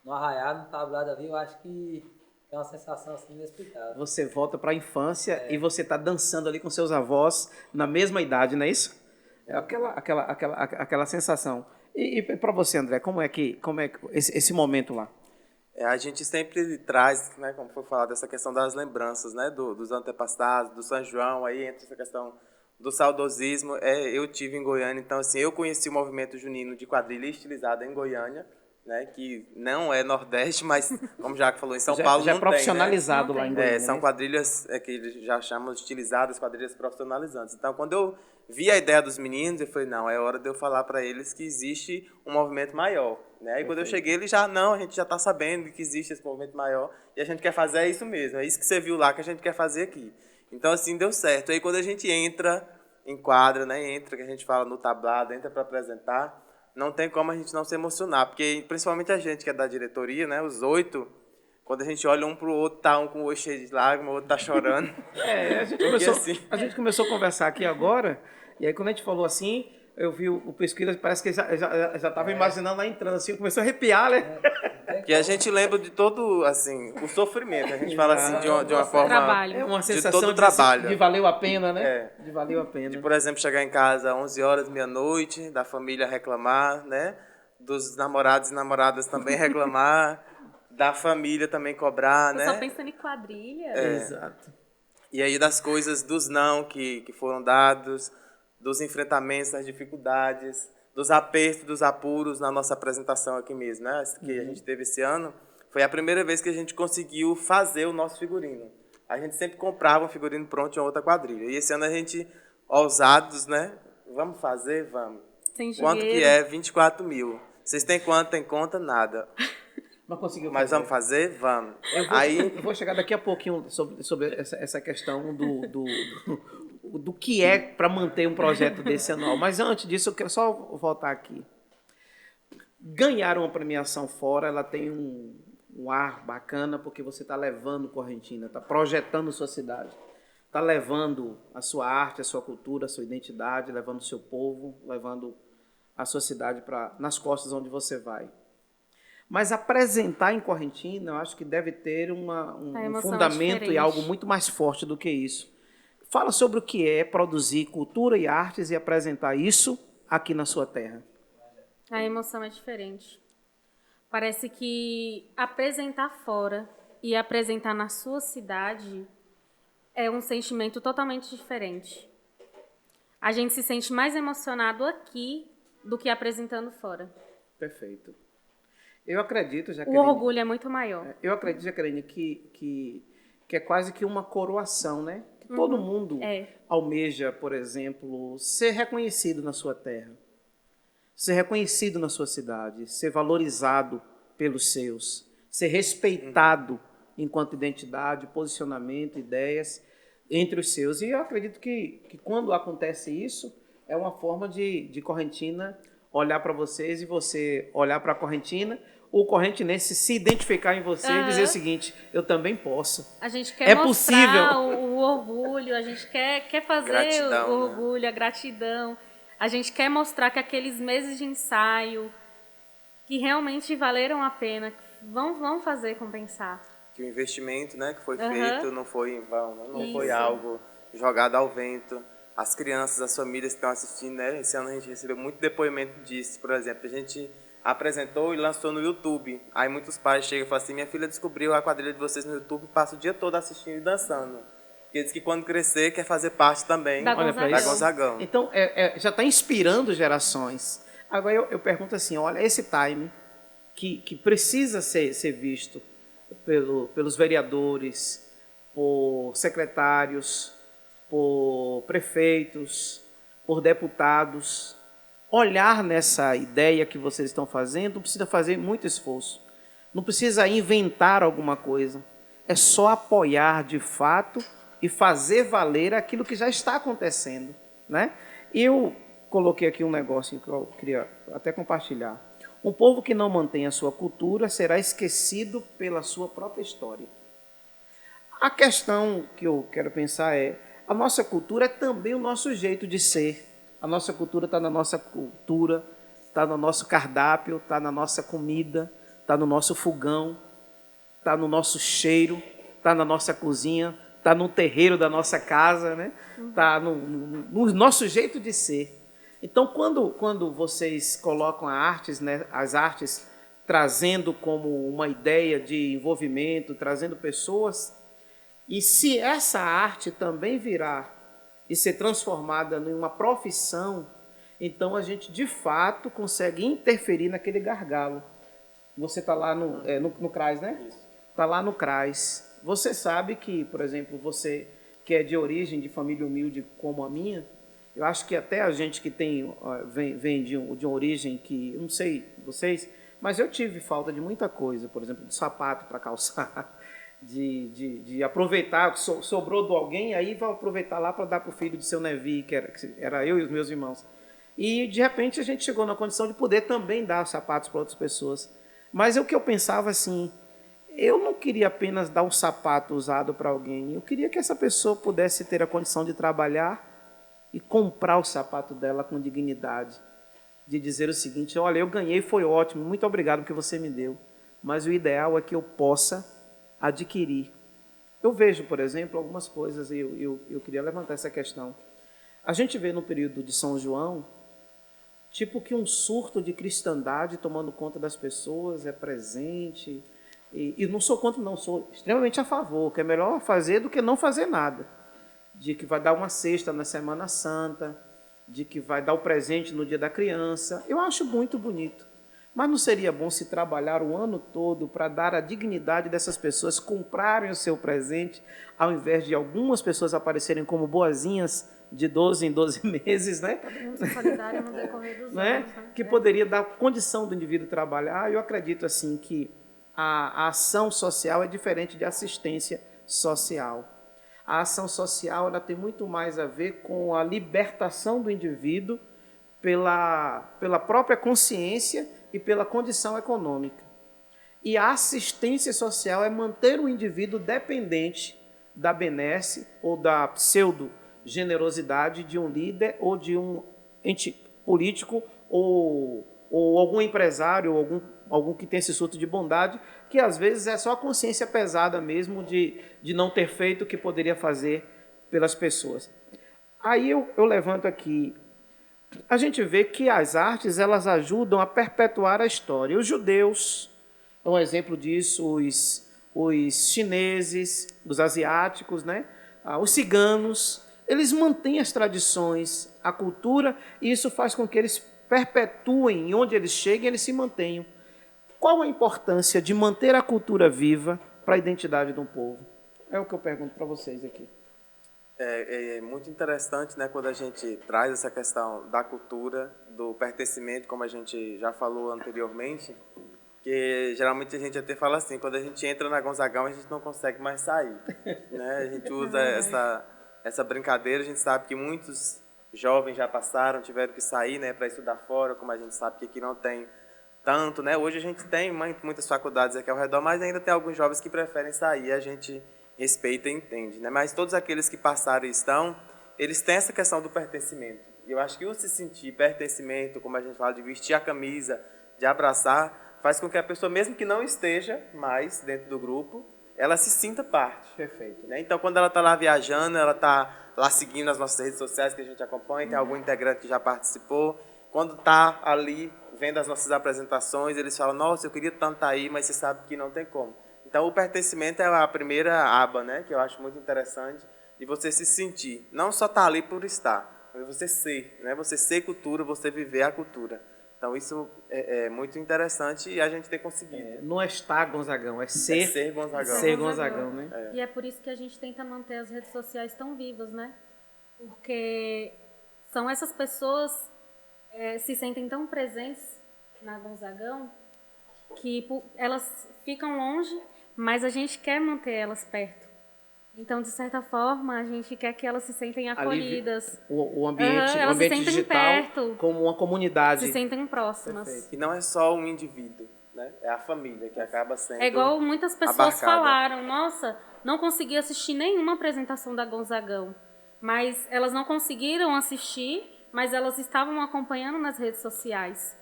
arraiado, no tablado ali, eu acho que é uma sensação, assim, inexplicável. Você volta para a infância e você está dançando ali com seus avós na mesma idade, não é isso? É aquela sensação. E para você, André, como é que esse momento lá? A gente sempre traz, né, como foi falado, essa questão das lembranças, né, dos antepassados, do São João, aí entra essa questão do saudosismo. Eu tive em Goiânia, então assim, eu conheci o movimento junino de quadrilha estilizada em Goiânia, né, que não é Nordeste, mas como o Jaco falou, em São Paulo já não é profissionalizado tem, né? lá em Goiânia. São quadrilhas que eles já chamam de estilizadas, quadrilhas profissionalizantes. Então, quando eu vi a ideia dos meninos, eu falei, não, é hora de eu falar para eles que existe um movimento maior. Né? Aí quando eu cheguei, eles a gente já está sabendo que existe esse movimento maior e a gente quer fazer isso mesmo, é isso que você viu lá que a gente quer fazer aqui. Então, assim, deu certo. Aí quando a gente entra em quadra, né, que a gente fala no tablado, entra para apresentar, não tem como a gente não se emocionar, porque principalmente a gente que é da diretoria, né, os 8, quando a gente olha um para o outro, tá um com o olho cheio de lágrimas, o outro tá chorando. A gente começou a conversar aqui agora, e aí quando a gente falou assim, eu vi o Pesquisa, parece que já estava imaginando lá entrando assim, começou a arrepiar, né? Que a gente lembra de todo, assim, o sofrimento, a gente fala assim de uma forma... Trabalho. É uma de sensação todo o trabalho. de valeu a pena, né? De valeu a pena. De, por exemplo, chegar em casa às 11 horas, meia-noite, da família reclamar, né? Dos namorados e namoradas também reclamar, da família também cobrar, Eu né? só pensando em quadrilha. Exato. E aí das coisas, dos não que foram dados, dos enfrentamentos, das dificuldades, dos apertos, dos apuros na nossa apresentação aqui mesmo, né? Que a gente teve esse ano, foi a primeira vez que a gente conseguiu fazer o nosso figurino. A gente sempre comprava um figurino pronto em outra quadrilha. E esse ano a gente, ousados, né? Vamos fazer? Vamos. Sem Quanto que dinheiro. é? 24 mil. Vocês têm quanto? Tem conta? Nada. Mas conseguiu Mas fazer. vamos fazer? Vamos. Eu vou chegar daqui a pouquinho sobre essa questão do que é para manter um projeto desse anual. Mas antes disso, eu quero só voltar aqui. Ganhar uma premiação fora, ela tem um ar bacana, porque você está levando Correntina, está projetando sua cidade, está levando a sua arte, a sua cultura, a sua identidade, levando o seu povo, levando a sua cidade nas costas onde você vai. Mas apresentar em Correntina, eu acho que deve ter um fundamento e algo muito mais forte do que isso. Fala sobre o que é produzir cultura e artes e apresentar isso aqui na sua terra. A emoção é diferente. Parece que apresentar fora e apresentar na sua cidade é um sentimento totalmente diferente. A gente se sente mais emocionado aqui do que apresentando fora. Perfeito. Eu acredito, O Jaqueline, orgulho é muito maior. eu acredito, Jaqueline, que é quase que uma coroação, né? Que todo mundo almeja, por exemplo, ser reconhecido na sua terra, ser reconhecido na sua cidade, ser valorizado pelos seus, ser respeitado enquanto identidade, posicionamento, ideias entre os seus. E eu acredito que quando acontece isso, é uma forma de Correntina olhar para vocês e você olhar para a Correntina, o correntinense se identificar em você e dizer o seguinte: eu também posso. A gente quer É mostrar possível. o orgulho, a gente quer fazer Gratidão, o né? orgulho, a gratidão. A gente quer mostrar que aqueles meses de ensaio, que realmente valeram a pena, que vão fazer compensar. Que o investimento, né, que foi Aham. feito não foi em vão, né? Não foi Isso. algo jogado ao vento. As crianças, as famílias que estão assistindo, né? Esse ano a gente recebeu muito depoimento disso. Por exemplo, a gente apresentou e lançou no YouTube. Aí muitos pais chegam e falam assim: minha filha descobriu a quadrilha de vocês no YouTube e passa o dia todo assistindo e dançando. Porque diz que quando crescer quer fazer parte também Da Olha para Gonzagão. isso. Gonzagão. Então, já está inspirando gerações. Agora eu pergunto assim, olha, esse time que precisa ser visto pelos vereadores, por secretários, por prefeitos, por deputados, olhar nessa ideia que vocês estão fazendo, não precisa fazer muito esforço. Não precisa inventar alguma coisa. É só apoiar de fato e fazer valer aquilo que já está acontecendo, né? Eu coloquei aqui um negócio que eu queria até compartilhar. Um povo que não mantém a sua cultura será esquecido pela sua própria história. A questão que eu quero pensar é: a nossa cultura é também o nosso jeito de ser. A nossa cultura está na nossa cultura, está no nosso cardápio, está na nossa comida, está no nosso fogão, está no nosso cheiro, está na nossa cozinha, está no terreiro da nossa casa, né? Está no nosso jeito de ser. Então, quando vocês colocam as artes trazendo como uma ideia de envolvimento, trazendo pessoas, e se essa arte também virar e ser transformada em uma profissão, então a gente de fato consegue interferir naquele gargalo. Você está lá no CRAS, né? Está lá no CRAS. Você sabe que, por exemplo, você que é de origem, de família humilde como a minha, eu acho que até a gente que vem de uma origem que, eu não sei vocês, mas eu tive falta de muita coisa, por exemplo, de sapato para calçar, de aproveitar, sobrou de alguém, aí vai aproveitar lá para dar para o filho de seu Nevi, que era eu e os meus irmãos. E, de repente, a gente chegou na condição de poder também dar sapatos para outras pessoas. Mas o que eu pensava assim, eu não queria apenas dar um sapato usado para alguém, eu queria que essa pessoa pudesse ter a condição de trabalhar e comprar o sapato dela com dignidade, de dizer o seguinte: olha, eu ganhei, foi ótimo, muito obrigado porque você me deu, mas o ideal é que eu possa adquirir. Eu vejo, por exemplo, algumas coisas, e eu queria levantar essa questão. A gente vê no período de São João, tipo que um surto de cristandade tomando conta das pessoas, é presente, e não sou contra, não, sou extremamente a favor, que é melhor fazer do que não fazer nada. De que vai dar uma cesta na Semana Santa, de que vai dar o presente no Dia da Criança. Eu acho muito bonito. Mas não seria bom se trabalhar o ano todo para dar a dignidade dessas pessoas comprarem o seu presente, ao invés de algumas pessoas aparecerem como boazinhas de 12 em 12 meses, né? Todo mundo ser solidário no decorrer dos Né? anos. Né? Que poderia dar condição do indivíduo trabalhar. Eu acredito assim que a ação social é diferente de assistência social. A ação social ela tem muito mais a ver com a libertação do indivíduo pela própria consciência e pela condição econômica. E a assistência social é manter o indivíduo dependente da benesse ou da pseudo-generosidade de um líder ou de um ente político ou algum empresário ou algum que tem esse surto de bondade, que às vezes é só a consciência pesada mesmo de não ter feito o que poderia fazer pelas pessoas. Aí eu levanto aqui, a gente vê que as artes elas ajudam a perpetuar a história. Os judeus, É um exemplo disso os chineses, os asiáticos, né? Os ciganos. Eles mantêm as tradições, a cultura, e isso faz com que eles perpetuem, e onde eles cheguem, eles se mantenham. Qual a importância de manter a cultura viva para a identidade de um povo? É o que eu pergunto para vocês aqui. É muito interessante, né, quando a gente traz essa questão da cultura, do pertencimento, como a gente já falou anteriormente, que geralmente a gente até fala assim, quando a gente entra na Gonzagão, a gente não consegue mais sair. Né? A gente usa essa brincadeira, a gente sabe que muitos jovens já passaram, tiveram que sair, né, para estudar fora, como a gente sabe que aqui não tem tanto, né? Hoje a gente tem muitas faculdades aqui ao redor, mas ainda tem alguns jovens que preferem sair, a gente respeita e entende, né? Mas todos aqueles que passaram e estão, eles têm essa questão do pertencimento. E eu acho que o se sentir pertencimento, como a gente fala, de vestir a camisa, de abraçar, faz com que a pessoa, mesmo que não esteja mais dentro do grupo, ela se sinta parte. Perfeito. Né? Então, quando ela está lá viajando, ela está lá seguindo as nossas redes sociais que a gente acompanha, tem algum integrante que já participou. Quando está ali vendo as nossas apresentações, eles falam, nossa, eu queria tanto estar aí, mas você sabe que não tem como. Então, o pertencimento é a primeira aba, né, que eu acho muito interessante, de você se sentir. Não só estar ali por estar, mas você ser. Né? Você ser cultura, você viver a cultura. Então, isso é muito interessante e a gente tem conseguido. Não é estar Gonzagão, é ser, ser Gonzagão. Ser Gonzagão, né? E é por isso que a gente tenta manter as redes sociais tão vivas, né? Porque são essas pessoas se sentem tão presentes na Gonzagão que elas ficam longe, mas a gente quer manter elas perto. Então, de certa forma, a gente quer que elas se sentem acolhidas. O ambiente, elas o ambiente se sentem digital perto, como uma comunidade. se sentem próximas. Perfeito. E não é só um indivíduo, né? É a família que acaba sendo É igual muitas pessoas abarcada. falaram, nossa, não consegui assistir nenhuma apresentação da Gonzagão. Mas elas não conseguiram assistir, mas elas estavam acompanhando nas redes sociais.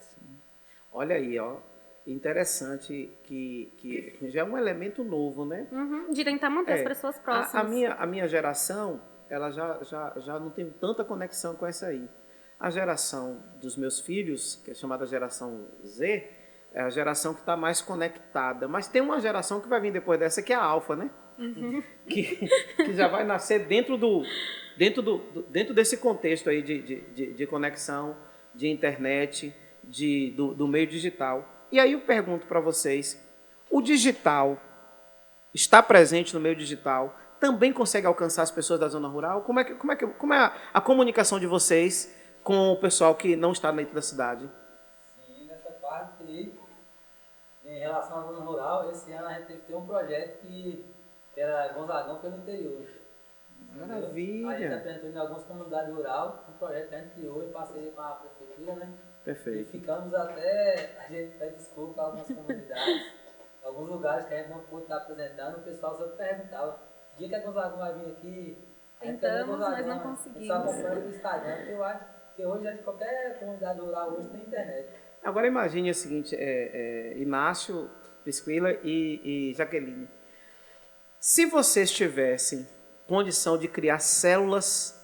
Olha aí, ó. Interessante que já é um elemento novo, né? De tentar manter as pessoas próximas. A minha geração, ela já não tem tanta conexão com essa aí. A geração dos meus filhos, que é chamada geração Z, é a geração que está mais conectada. Mas tem uma geração que vai vir depois dessa, que é a Alfa, né? Que já vai nascer dentro desse contexto aí de conexão, de internet, do meio digital. E aí eu pergunto para vocês, o digital está presente no meio digital? Também consegue alcançar as pessoas da zona rural? Como é a comunicação de vocês com o pessoal que não está dentro da cidade? Sim, nessa parte aí, em relação à zona rural, esse ano a gente teve que ter um projeto que era Gonzagão pelo interior. Maravilha! A gente apresentou em algumas comunidades rurais, um projeto que a gente criou em parceria com a prefeitura, né? Perfeito. E ficamos até, a gente pede desculpa a algumas comunidades, alguns lugares que a gente não pôde estar apresentando, o pessoal só perguntava, dia que a Gonzagão vai vir aqui, Tentamos, mas não conseguimos. Só acompanha no Instagram, porque eu acho que hoje qualquer comunidade rural hoje tem internet. Agora imagine o seguinte, Inácio, Priscila e Jaqueline. Se vocês tivessem condição de criar células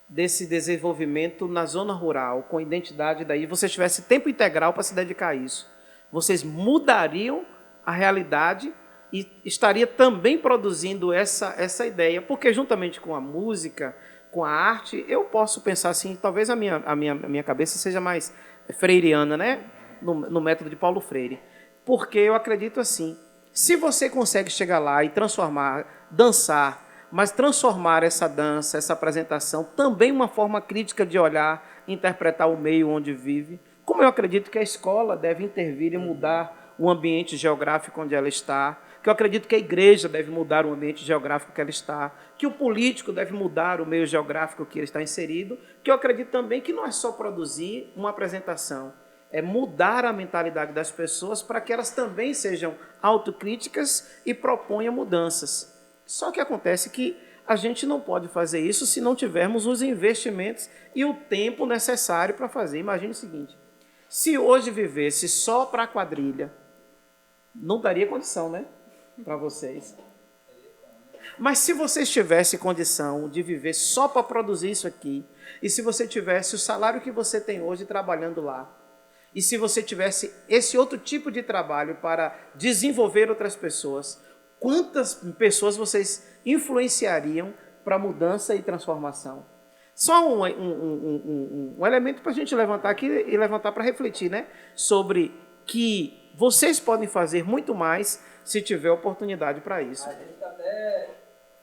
desse desenvolvimento na zona rural, com identidade daí, vocês tivessem tempo integral para se dedicar a isso, vocês mudariam a realidade e estaria também produzindo essa ideia, porque juntamente com a música, com a arte, eu posso pensar assim, talvez a minha cabeça seja mais freiriana, né? No método de Paulo Freire, porque eu acredito assim, se você consegue chegar lá e transformar, dançar, mas transformar essa dança, essa apresentação, também uma forma crítica de olhar, interpretar o meio onde vive, como eu acredito que a escola deve intervir e mudar o ambiente geográfico onde ela está, que eu acredito que a igreja deve mudar o ambiente geográfico que ela está, que o político deve mudar o meio geográfico que ele está inserido, que eu acredito também que não é só produzir uma apresentação, é mudar a mentalidade das pessoas para que elas também sejam autocríticas e proponham mudanças. Só que acontece que a gente não pode fazer isso se não tivermos os investimentos e o tempo necessário para fazer. Imagine o seguinte, se hoje vivesse só para a quadrilha, não daria condição, né? Para vocês. Mas se vocês tivessem condição de viver só para produzir isso aqui, e se você tivesse o salário que você tem hoje trabalhando lá, E se você tivesse esse outro tipo de trabalho para desenvolver outras pessoas, quantas pessoas vocês influenciariam para mudança e transformação? Só um elemento para a gente levantar aqui e levantar para refletir, né? Sobre que vocês podem fazer muito mais se tiver oportunidade para isso. A gente até,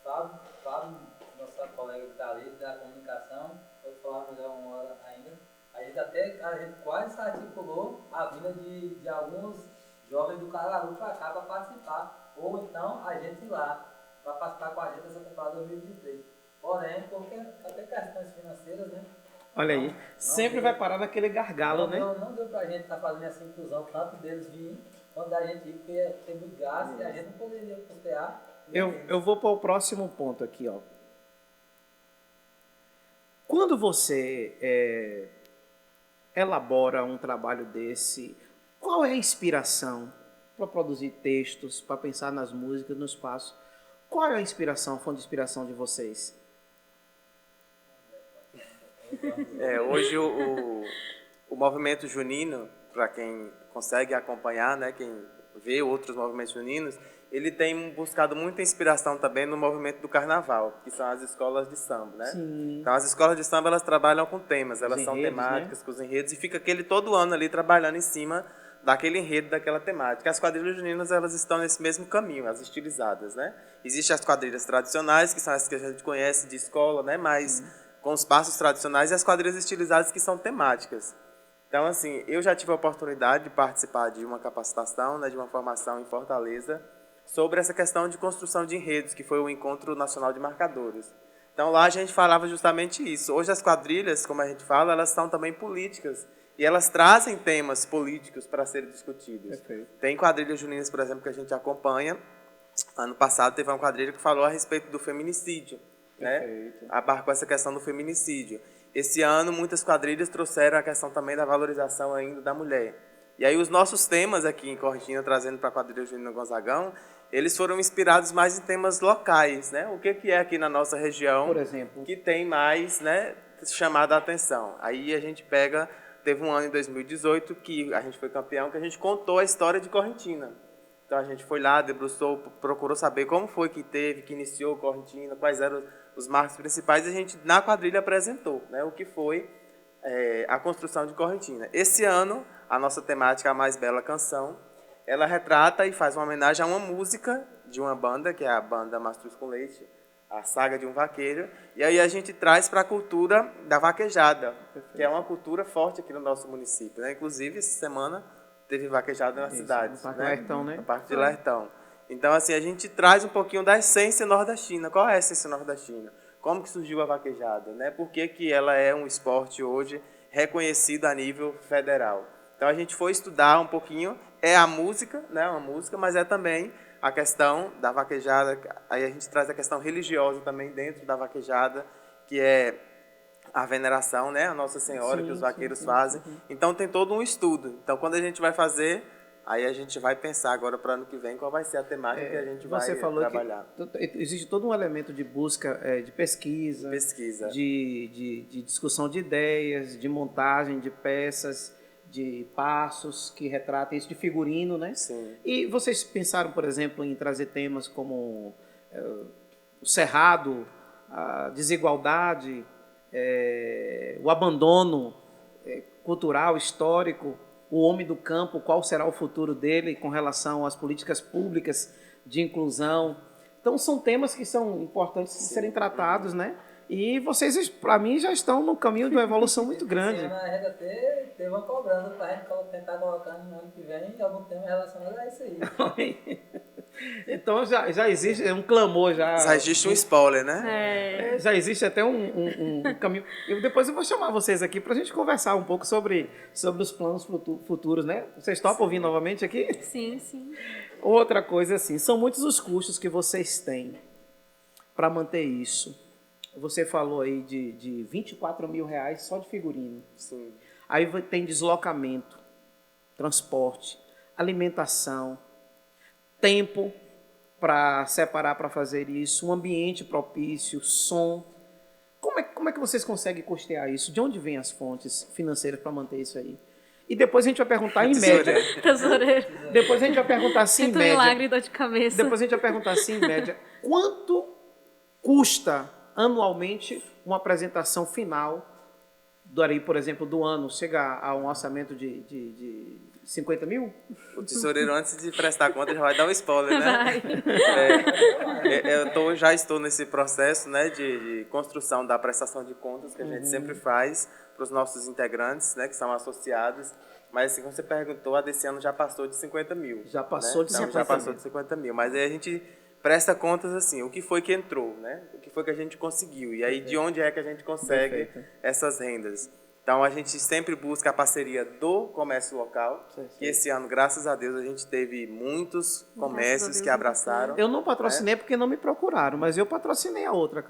Fábio, nossa colega que está ali, da comunicação, pode falar melhor uma hora ainda, a gente quase articulou a vinda de alguns jovens do Caruaru para cá para participar, ou então a gente ir lá para participar com a gente dessa temporada 2023. Porém, porque até questões financeiras, né? Olha aí, sempre vai parar naquele gargalo, né? Não deu pra gente estar fazendo essa inclusão, tanto deles virem, quanto da gente ir, porque tem muito gasto e a gente não poderia custear. Eu vou para o próximo ponto aqui, ó. Quando você elabora um trabalho desse, qual é a inspiração para produzir textos, para pensar nas músicas, no espaço? Qual é a inspiração, a fonte de inspiração de vocês? Hoje o movimento junino, para quem consegue acompanhar, né, quem vê outros movimentos juninos, ele tem buscado muita inspiração também no movimento do carnaval, que são as escolas de samba, né? Sim. Então as escolas de samba, elas trabalham com temas, elas são enredos, temáticas, né? com os enredos, e fica aquele todo ano ali trabalhando em cima daquele enredo, daquela temática. As quadrilhas juninas, elas estão nesse mesmo caminho, as estilizadas, né? Existem as quadrilhas tradicionais, que são as que a gente conhece de escola, né? Mas com os passos tradicionais, e as quadrilhas estilizadas, que são temáticas. Então, assim, eu já tive a oportunidade de participar de uma capacitação, né, de uma formação em Fortaleza, sobre essa questão de construção de enredos, que foi o Encontro Nacional de Marcadores. Então, lá a gente falava justamente isso. Hoje as quadrilhas, como a gente fala, elas são também políticas, e elas trazem temas políticos para serem discutidos. Perfeito. Tem quadrilhas juninas, por exemplo, que a gente acompanha. Ano passado teve uma quadrilha que falou a respeito do feminicídio, né? Abarcou essa questão do feminicídio. Esse ano, muitas quadrilhas trouxeram a questão também da valorização ainda da mulher. E aí os nossos temas aqui em Correntina, trazendo para a quadrilha Junina Gonzagão, eles foram inspirados mais em temas locais, né? O que é aqui na nossa região, por exemplo, que tem mais, né, chamado a atenção. Aí a gente pega, teve um ano em 2018 que a gente foi campeão, que a gente contou a história de Correntina. Então a gente foi lá, debruçou, procurou saber como foi que teve, que iniciou Correntina, quais eram os marcos principais, e a gente na quadrilha apresentou, né, o que foi a construção de Correntina. Esse ano, a nossa temática, A Mais Bela Canção, ela retrata e faz uma homenagem a uma música de uma banda, que é a banda Mastruz com Leite, a Saga de um Vaqueiro, e aí a gente traz para a cultura da vaquejada, que é uma cultura forte aqui no nosso município, né? Inclusive, essa semana teve vaquejada na cidade, no Parque né? Lertão, né? No Parque de Lertão. Então, assim, a gente traz um pouquinho da essência nordestina. Qual é a essência nordestina? Como que surgiu a vaquejada, né? Por que ela é um esporte hoje reconhecido a nível federal? Então, a gente foi estudar um pouquinho, é a música, né? Uma música, mas é também a questão da vaquejada. Aí a gente traz a questão religiosa também dentro da vaquejada, que é a veneração, né, a Nossa Senhora, que os vaqueiros fazem. Então tem todo um estudo. Então quando a gente vai fazer, aí a gente vai pensar agora para o ano que vem qual vai ser a temática que a gente vai trabalhar. Que existe todo um elemento de busca, de pesquisa, de discussão de ideias, de montagem de peças, de passos que retratem isso, de figurino, né? Sim. E vocês pensaram, por exemplo, em trazer temas como o cerrado, a desigualdade, o abandono cultural, histórico, o homem do campo, qual será o futuro dele com relação às políticas públicas de inclusão. Então, são temas que são importantes de serem tratados, né? E vocês, para mim, já estão no caminho de uma evolução muito grande. Esse ano a gente até teve uma cobrança para a gente tentar colocar no ano que vem algum tema relacionado a isso aí. Então já existe um clamor. Já existe um spoiler, né? Já existe até um caminho. Depois eu vou chamar vocês aqui para a gente conversar um pouco sobre os planos futuros, né? Vocês topam ouvir novamente aqui? Sim, sim. Outra coisa assim, são muitos os custos que vocês têm para manter isso. Você falou aí de 24 mil reais só de figurino. Sim. Aí tem deslocamento, transporte, alimentação, tempo para separar para fazer isso, um ambiente propício, som. Como é que vocês conseguem custear isso? De onde vêm as fontes financeiras para manter isso aí? E depois a gente vai perguntar em média. Tesoureiro. Depois a gente vai perguntar assim em Muito média. milagre e dor de cabeça. Depois a gente vai perguntar assim em média. Quanto custa anualmente uma apresentação final daí, por exemplo, do ano, chega a um orçamento de 50 mil? O tesoureiro, antes de prestar conta, já vai dar um spoiler, né? Vai. Já estou nesse processo, né, de construção da prestação de contas que a gente sempre faz para os nossos integrantes, né, que são associados. Mas, assim, como você perguntou, a desse ano já passou de 50 mil. Já passou de 50 já passou mil. de 50 mil. Mas aí a gente presta contas, assim, o que foi que entrou, né? O que foi que a gente conseguiu. E aí, de onde é que a gente consegue essas rendas. Então, a gente sempre busca a parceria do comércio local, que esse ano, graças a Deus, a gente teve muitos comércios que abraçaram. Eu não patrocinei porque não me procuraram, mas eu patrocinei a outra.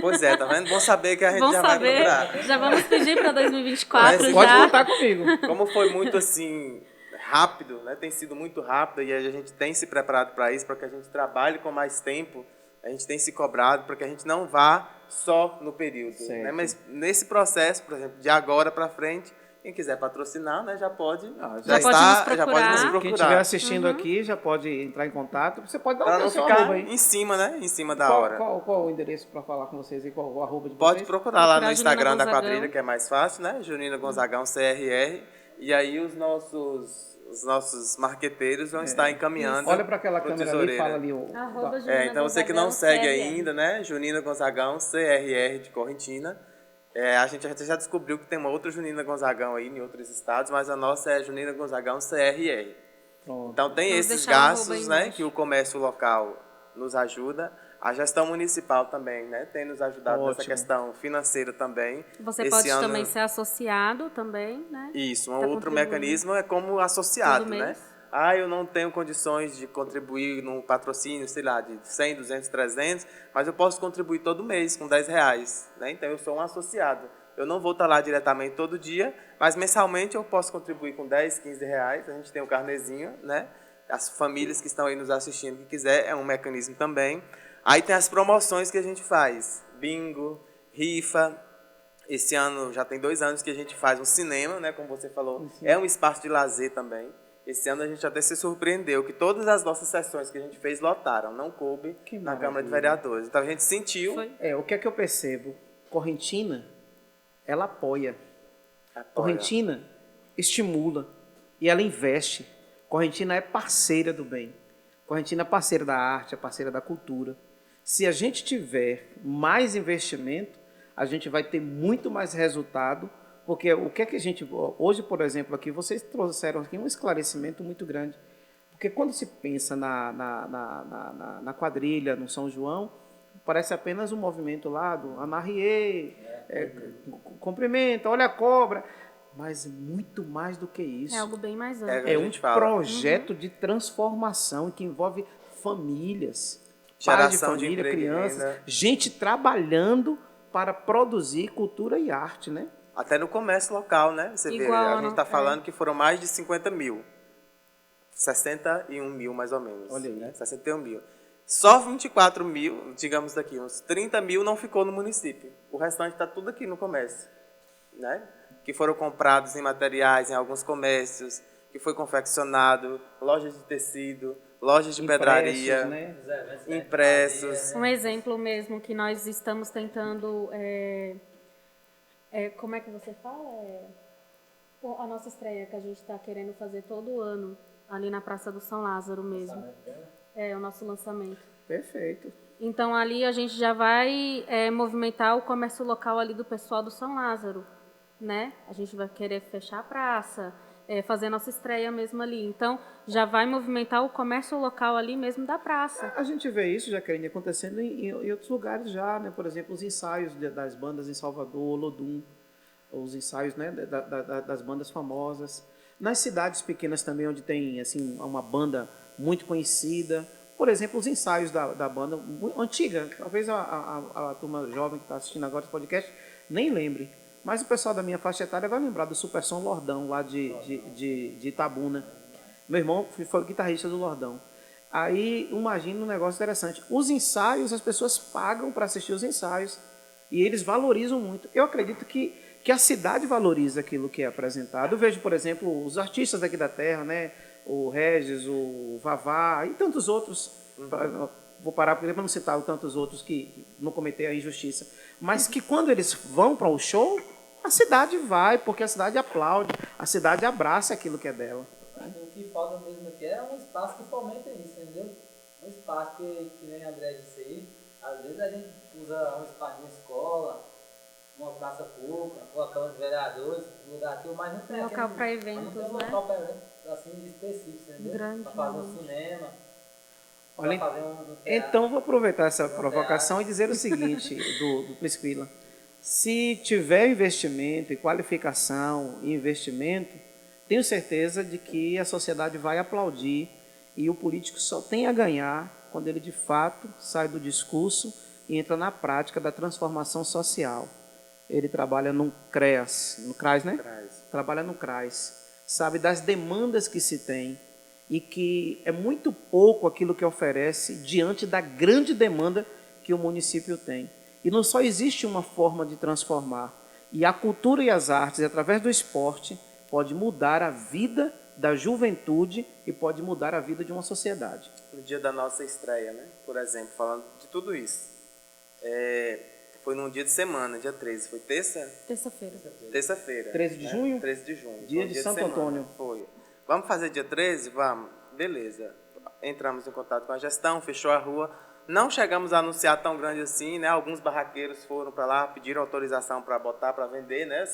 Pois é, tá vendo? Bom saber que a gente Vamos já saber. vai procurar. Já vamos pedir para 2024 Mas Pode já. contar comigo. Como foi muito, assim, rápido, né? Tem sido muito rápido e a gente tem se preparado para isso, para que a gente trabalhe com mais tempo. A gente tem se cobrado para que a gente não vá só no período, né? Mas nesse processo, por exemplo, de agora para frente, quem quiser patrocinar, né, já pode, já pode nos procurar. já pode nos procurar. Quem estiver assistindo aqui já pode entrar em contato. Você pode dar Para o não seu ficar arroba aí. em cima, né? Em cima da hora. Qual o endereço para falar com vocês e qual o arroba de Pode vocês? procurar lá no Junina Instagram da Gonzagão. quadrilha, que é mais fácil, né? Junina Gonzagão CRR. E aí os nossos marqueteiros vão estar encaminhando. Olha para aquela pro câmera ali e tesoureiro. fala ali. Arroba Junina Então você que não Gonzagão, segue CRR. ainda, né? Junina Gonzagão, CRR de Correntina. A gente já descobriu que tem uma outra Junina Gonzagão aí em outros estados, mas a nossa é Junina Gonzagão, CRR. Pronto. Então tem Vamos esses deixar o arroba gastos, aí né? embaixo. Que o comércio local nos ajuda. A gestão municipal também, né? Tem nos ajudado nessa Ótimo. questão financeira também. Você Esse pode ano- também ser associado também, né? Isso, um Tá outro contribuindo. mecanismo é como associado, Todo né? mês. Eu não tenho condições de contribuir num patrocínio, sei lá, de 100, 200, 300, mas eu posso contribuir todo mês com R$10, né? Então eu sou um associado. Eu não vou estar lá diretamente todo dia, mas mensalmente eu posso contribuir com 10, 15 reais. A gente tem o carnezinho, né? As famílias que estão aí nos assistindo, que quiser, é um mecanismo também. Aí tem as promoções que a gente faz. Bingo, rifa. Esse ano, já tem 2 anos que a gente faz um cinema, né? Como você falou, é um espaço de lazer também. Esse ano a gente até se surpreendeu que todas as nossas sessões que a gente fez lotaram, não coube Que na maravilha. Câmara de Vereadores. Então a gente sentiu. Foi. O que é que eu percebo? Correntina, ela apoia. Apoia. Correntina estimula e ela investe. Correntina é parceira do bem. Correntina é parceira da arte, é parceira da cultura. Se a gente tiver mais investimento, a gente vai ter muito mais resultado, porque o que é que a gente... Hoje, por exemplo, aqui, vocês trouxeram aqui um esclarecimento muito grande. Porque quando se pensa na quadrilha, no São João, parece apenas um movimento lá do Amarriê, cumprimenta, olha a cobra. Mas muito mais do que isso. É algo bem mais amplo. É É a um gente fala. projeto de transformação que envolve famílias, pais de Geração de família, emprego e crianças, renda. gente trabalhando para produzir cultura e arte, né? Até no comércio local, né? Você vê, Igual, a gente está é. falando que foram mais de 50 mil. 61 mil, mais ou menos. Olha aí. Né? 61 mil. Só 24 mil, digamos daqui, uns 30 mil não ficou no município. O restante está tudo aqui no comércio. Né? Que foram comprados em materiais em alguns comércios, que foi confeccionado, lojas de tecido, lojas de pedraria, né? Os eventos que a gente impressos. fazia, Um exemplo mesmo que nós estamos tentando... como é que você fala? A nossa estreia que a gente está querendo fazer todo ano, ali na Praça do São Lázaro mesmo. É o nosso lançamento. Perfeito. Então, ali a gente já vai movimentar o comércio local ali do pessoal do São Lázaro, né? A gente vai querer fechar a praça, fazer nossa estreia mesmo ali. Então, já vai movimentar o comércio local ali mesmo da praça. A gente vê isso, Jaqueline, acontecendo em outros lugares já, né? Por exemplo, os ensaios das bandas em Salvador, Olodum, os ensaios, né, das bandas famosas. Nas cidades pequenas também, onde tem assim, uma banda muito conhecida. Por exemplo, os ensaios da banda antiga. Talvez a turma jovem que está assistindo agora esse podcast nem lembre. Mas o pessoal da minha faixa etária vai lembrar do Super Som Lordão, lá de Itabuna. Meu irmão foi o guitarrista do Lordão. Aí, imagina um negócio interessante. Os ensaios, as pessoas pagam para assistir os ensaios. E eles valorizam muito. Eu acredito que que a cidade valoriza aquilo que é apresentado. Eu vejo, por exemplo, os artistas aqui da terra, né? O Regis, o Vavá e tantos outros. Vou parar para não citar tantos outros que não cometeram a injustiça. Mas que quando eles vão para o show, a cidade vai, porque a cidade aplaude, a cidade abraça aquilo que é dela. O que falta mesmo aqui é um espaço que fomente isso, entendeu? Um espaço que nem a André disse aí. Às vezes a gente usa um espaço de escola, uma praça pública, uma Câmara de Vereadores, um lugar aqui, mas não tem Local para não tem eventos, um né? local para eventos assim específico, entendeu? Grande, Para fazer não. um cinema, Olha, para fazer um teatro. então, vou aproveitar essa provocação e dizer o seguinte, do Prisquila. Se tiver investimento e qualificação e investimento, tenho certeza de que a sociedade vai aplaudir e o político só tem a ganhar quando ele, de fato, sai do discurso e entra na prática da transformação social. Ele trabalha no CREAS, no CRAS, né? Trabalha no CRAS, sabe das demandas que se tem e que é muito pouco aquilo que oferece diante da grande demanda que o município tem. E não só existe uma forma de transformar, e a cultura e as artes, através do esporte, pode mudar a vida da juventude e pode mudar a vida de uma sociedade. No dia da nossa estreia, né? Por exemplo, falando de tudo isso, foi num dia de semana, dia 13, foi Terça-feira. terça-feira. 13 de junho? 13 de junho. Dia Foi um de Santo semana. Antônio. Foi. Vamos fazer dia 13? Vamos. Beleza. Entramos em contato com a gestão, fechou a rua. Não chegamos a anunciar tão grande assim, né? Alguns barraqueiros foram para lá, pediram autorização para botar, para vender, né?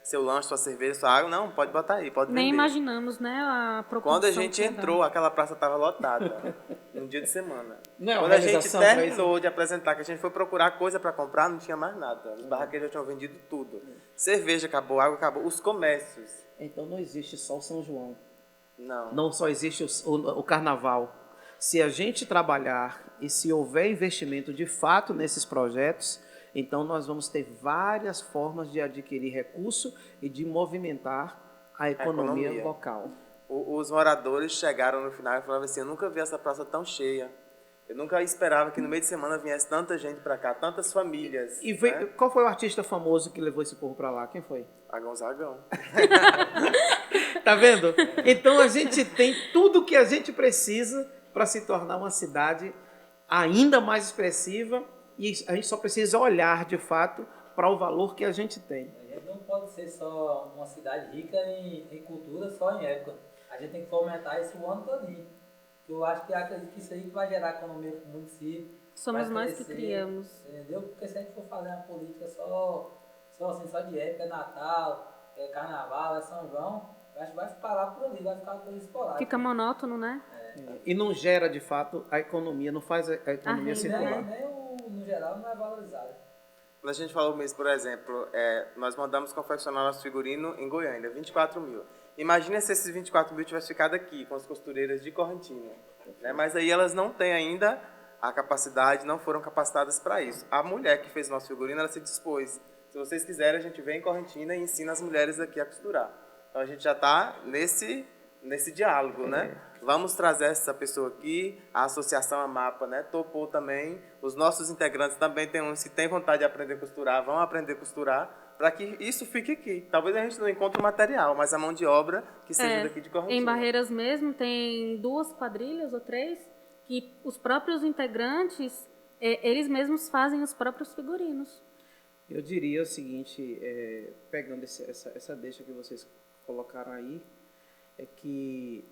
Seu lanche, sua cerveja, sua água. Não, pode botar aí, pode vender. Nem imaginamos, né, a proporção. Quando a gente que ia entrou, dar. aquela praça estava lotada, num dia de semana. Não é uma Quando a gente realização pra terminou de apresentar, que a gente foi procurar coisa para comprar, não tinha mais nada. Os barraqueiros já tinham vendido tudo. Cerveja acabou, água acabou, os comércios. Então não existe só o São João. Não. Não só existe o carnaval. Se a gente trabalhar e se houver investimento de fato nesses projetos, então nós vamos ter várias formas de adquirir recurso e de movimentar a economia local. Os moradores chegaram no final e falavam assim, eu nunca vi essa praça tão cheia. Eu nunca esperava que no meio de semana viesse tanta gente para cá, tantas famílias. E né? qual foi o artista famoso que levou esse povo para lá? Quem foi? A Gonzagão. Tá vendo? Então a gente tem tudo o que a gente precisa para se tornar uma cidade ainda mais expressiva e a gente só precisa olhar de fato para o valor que a gente tem. A gente não pode ser só uma cidade rica em cultura só em época. A gente tem que fomentar isso o ano todinho. Eu acho que acredito que isso aí vai gerar economia para o município. Somos vai nós crescer, que criamos. Entendeu? Porque se a gente for fazer uma política só de época, é Natal, é Carnaval, é São João, acho que vai parar por ali, vai ficar uma coisa esporádica. Fica monótono, né? E não gera de fato a economia, não faz a economia renda, circular. No geral não é valorizado. Quando a gente falou mesmo, por exemplo, nós mandamos confeccionar nosso figurino em Goiânia, 24 mil. Imagina se esses 24 mil tivessem ficado aqui, com as costureiras de Correntina. Né? Mas aí elas não têm ainda a capacidade, não foram capacitadas para isso. A mulher que fez nosso figurino, ela se dispôs. Se vocês quiserem, a gente vem em Correntina e ensina as mulheres aqui a costurar. Então a gente já está nesse diálogo, né? Vamos trazer essa pessoa aqui, a Associação Amapa, né? Topou também. Os nossos integrantes também tem uns que têm vontade de aprender a costurar, vão aprender a costurar, para que isso fique aqui. Talvez a gente não encontre o material, mas a mão de obra que seja daqui de Correntina. Em Barreiras mesmo tem 2 quadrilhas ou 3 que os próprios integrantes, eles mesmos fazem os próprios figurinos. Eu diria o seguinte, pegando essa deixa que vocês colocaram aí, é que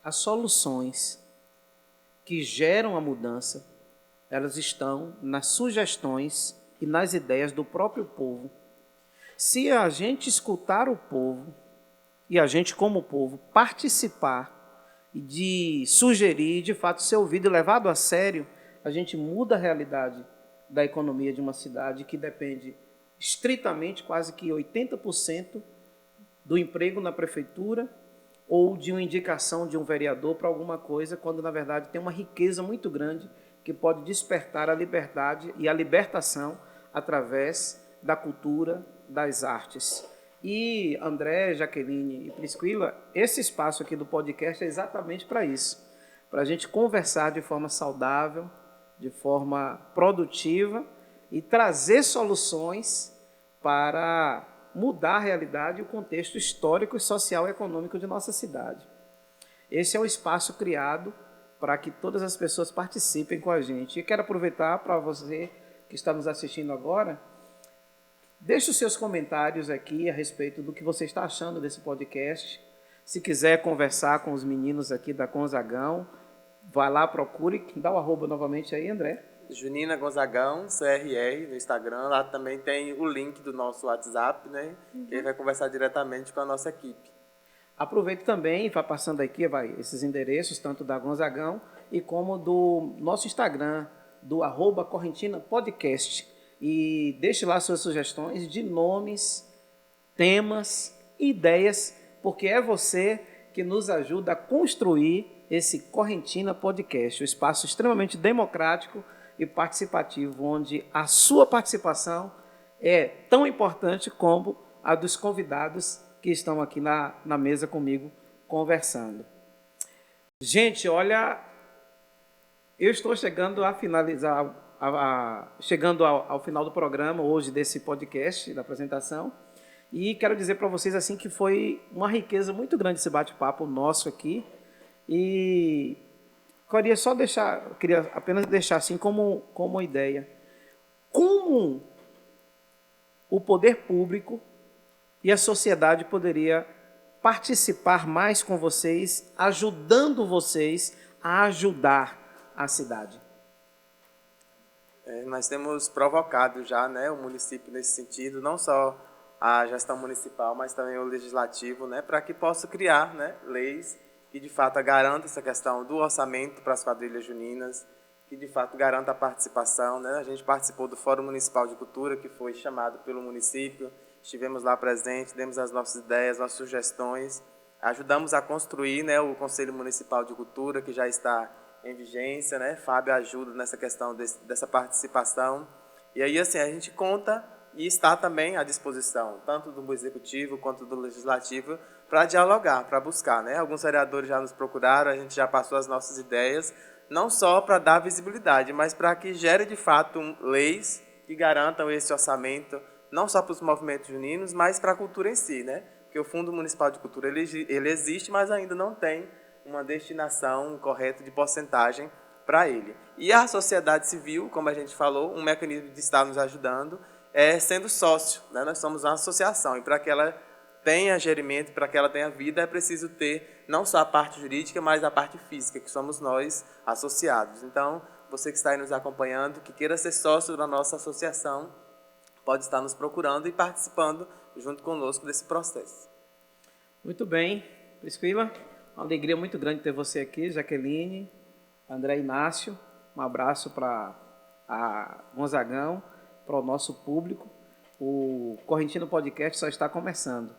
as soluções que geram a mudança, elas estão nas sugestões e nas ideias do próprio povo. Se a gente escutar o povo e a gente como povo participar e de sugerir, de fato ser ouvido e levado a sério, a gente muda a realidade da economia de uma cidade que depende estritamente, quase que 80% do emprego na prefeitura ou de uma indicação de um vereador para alguma coisa, quando na verdade tem uma riqueza muito grande que pode despertar a liberdade e a libertação através da cultura, das artes. E André, Jaqueline e Priscila, esse espaço aqui do podcast é exatamente para isso, para a gente conversar de forma saudável, de forma produtiva e trazer soluções para mudar a realidade e o contexto histórico, social e econômico de nossa cidade. Esse é o espaço criado para que todas as pessoas participem com a gente. E quero aproveitar para você que está nos assistindo agora, deixe os seus comentários aqui a respeito do que você está achando desse podcast. Se quiser conversar com os meninos aqui da Gonzagão, vai lá, procure, dá o arroba novamente aí, André. Junina Gonzagão, CRR, no Instagram. Lá também tem o link do nosso WhatsApp, né? Que aí vai conversar diretamente com a nossa equipe. Aproveite também, vai passando aqui, esses endereços, tanto da Gonzagão e como do nosso Instagram, do @Correntina Podcast. E deixe lá suas sugestões de nomes, temas, ideias, porque é você que nos ajuda a construir esse Correntina Podcast, um espaço extremamente democrático e participativo, onde a sua participação é tão importante como a dos convidados que estão aqui na mesa comigo conversando. Gente, olha, eu estou chegando a finalizar, chegando ao final do programa hoje desse podcast, da apresentação, e quero dizer para vocês assim que foi uma riqueza muito grande esse bate-papo nosso aqui, e queria apenas deixar assim como uma ideia, como o poder público e a sociedade poderia participar mais com vocês, ajudando vocês a ajudar a cidade. Nós temos provocado já, né, o município nesse sentido, não só a gestão municipal, mas também o legislativo, né, para que possa criar, né, leis que de fato garantam essa questão do orçamento para as quadrilhas juninas, que de fato garanta a participação, né? A gente participou do Fórum Municipal de Cultura, que foi chamado pelo município, estivemos lá presentes, demos as nossas ideias, nossas sugestões, ajudamos a construir, né, o Conselho Municipal de Cultura, que já está em vigência, né? Fábio ajuda nessa questão dessa participação. E aí, assim, a gente conta e está também à disposição, tanto do Executivo quanto do Legislativo, para dialogar, para buscar, né? Alguns vereadores já nos procuraram, a gente já passou as nossas ideias, não só para dar visibilidade, mas para que gere, de fato, leis que garantam esse orçamento, não só para os movimentos juninos, mas para a cultura em si, né? Porque o Fundo Municipal de Cultura, ele existe, mas ainda não tem uma destinação correta de porcentagem para ele. E a sociedade civil, como a gente falou, um mecanismo de estar nos ajudando é sendo sócio, né? Nós somos uma associação, e para que ela tenha gerimento, para que ela tenha vida, é preciso ter não só a parte jurídica, mas a parte física, que somos nós associados. Então, você que está aí nos acompanhando, que queira ser sócio da nossa associação, pode estar nos procurando e participando junto conosco desse processo. Muito bem, Priscila, uma alegria muito grande ter você aqui, Jaqueline, André Inácio, um abraço para a Gonzagão, para o nosso público. O Correntina Podcast só está começando.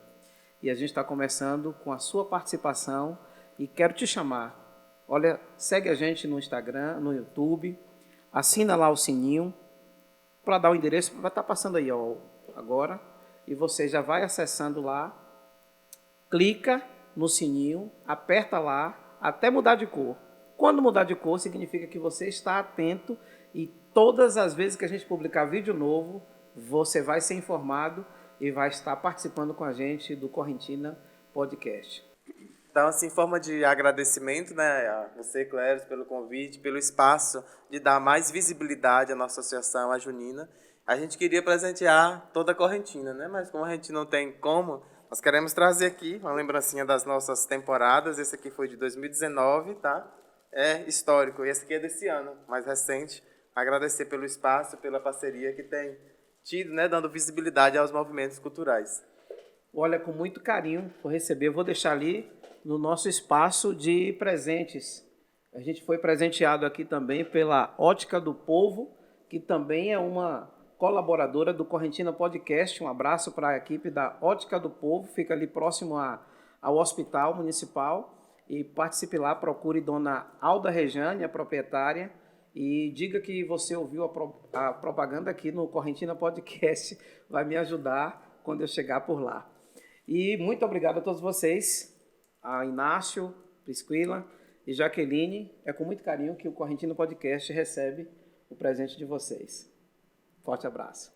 E a gente está começando com a sua participação. E quero te chamar. Olha, segue a gente no Instagram, no YouTube. Assina lá o sininho. Para dar o endereço, vai estar passando aí agora. E você já vai acessando lá. Clica no sininho, aperta lá, até mudar de cor. Quando mudar de cor, significa que você está atento e todas as vezes que a gente publicar vídeo novo, você vai ser informado e vai estar participando com a gente do Correntina Podcast. Então, assim, em forma de agradecimento, né, a você, Cléris, pelo convite, pelo espaço de dar mais visibilidade à nossa associação, a Junina, a gente queria presentear toda a Correntina, né? Mas como a gente não tem como, nós queremos trazer aqui uma lembrancinha das nossas temporadas. Esse aqui foi de 2019, tá? É histórico. E esse aqui é desse ano, mais recente. Agradecer pelo espaço, pela parceria que tem tido, né, dando visibilidade aos movimentos culturais. Olha, com muito carinho, vou receber, vou deixar ali no nosso espaço de presentes. A gente foi presenteado aqui também pela Ótica do Povo, que também é uma colaboradora do Correntina Podcast. Um abraço para a equipe da Ótica do Povo, fica ali próximo ao Hospital Municipal. E participe lá, procure Dona Alda Rejane, a proprietária, e diga que você ouviu a propaganda aqui no Correntina Podcast. Vai me ajudar quando eu chegar por lá. E muito obrigado a todos vocês, a Inácio, Priscila e Jaqueline. É com muito carinho que o Correntina Podcast recebe o presente de vocês. Forte abraço.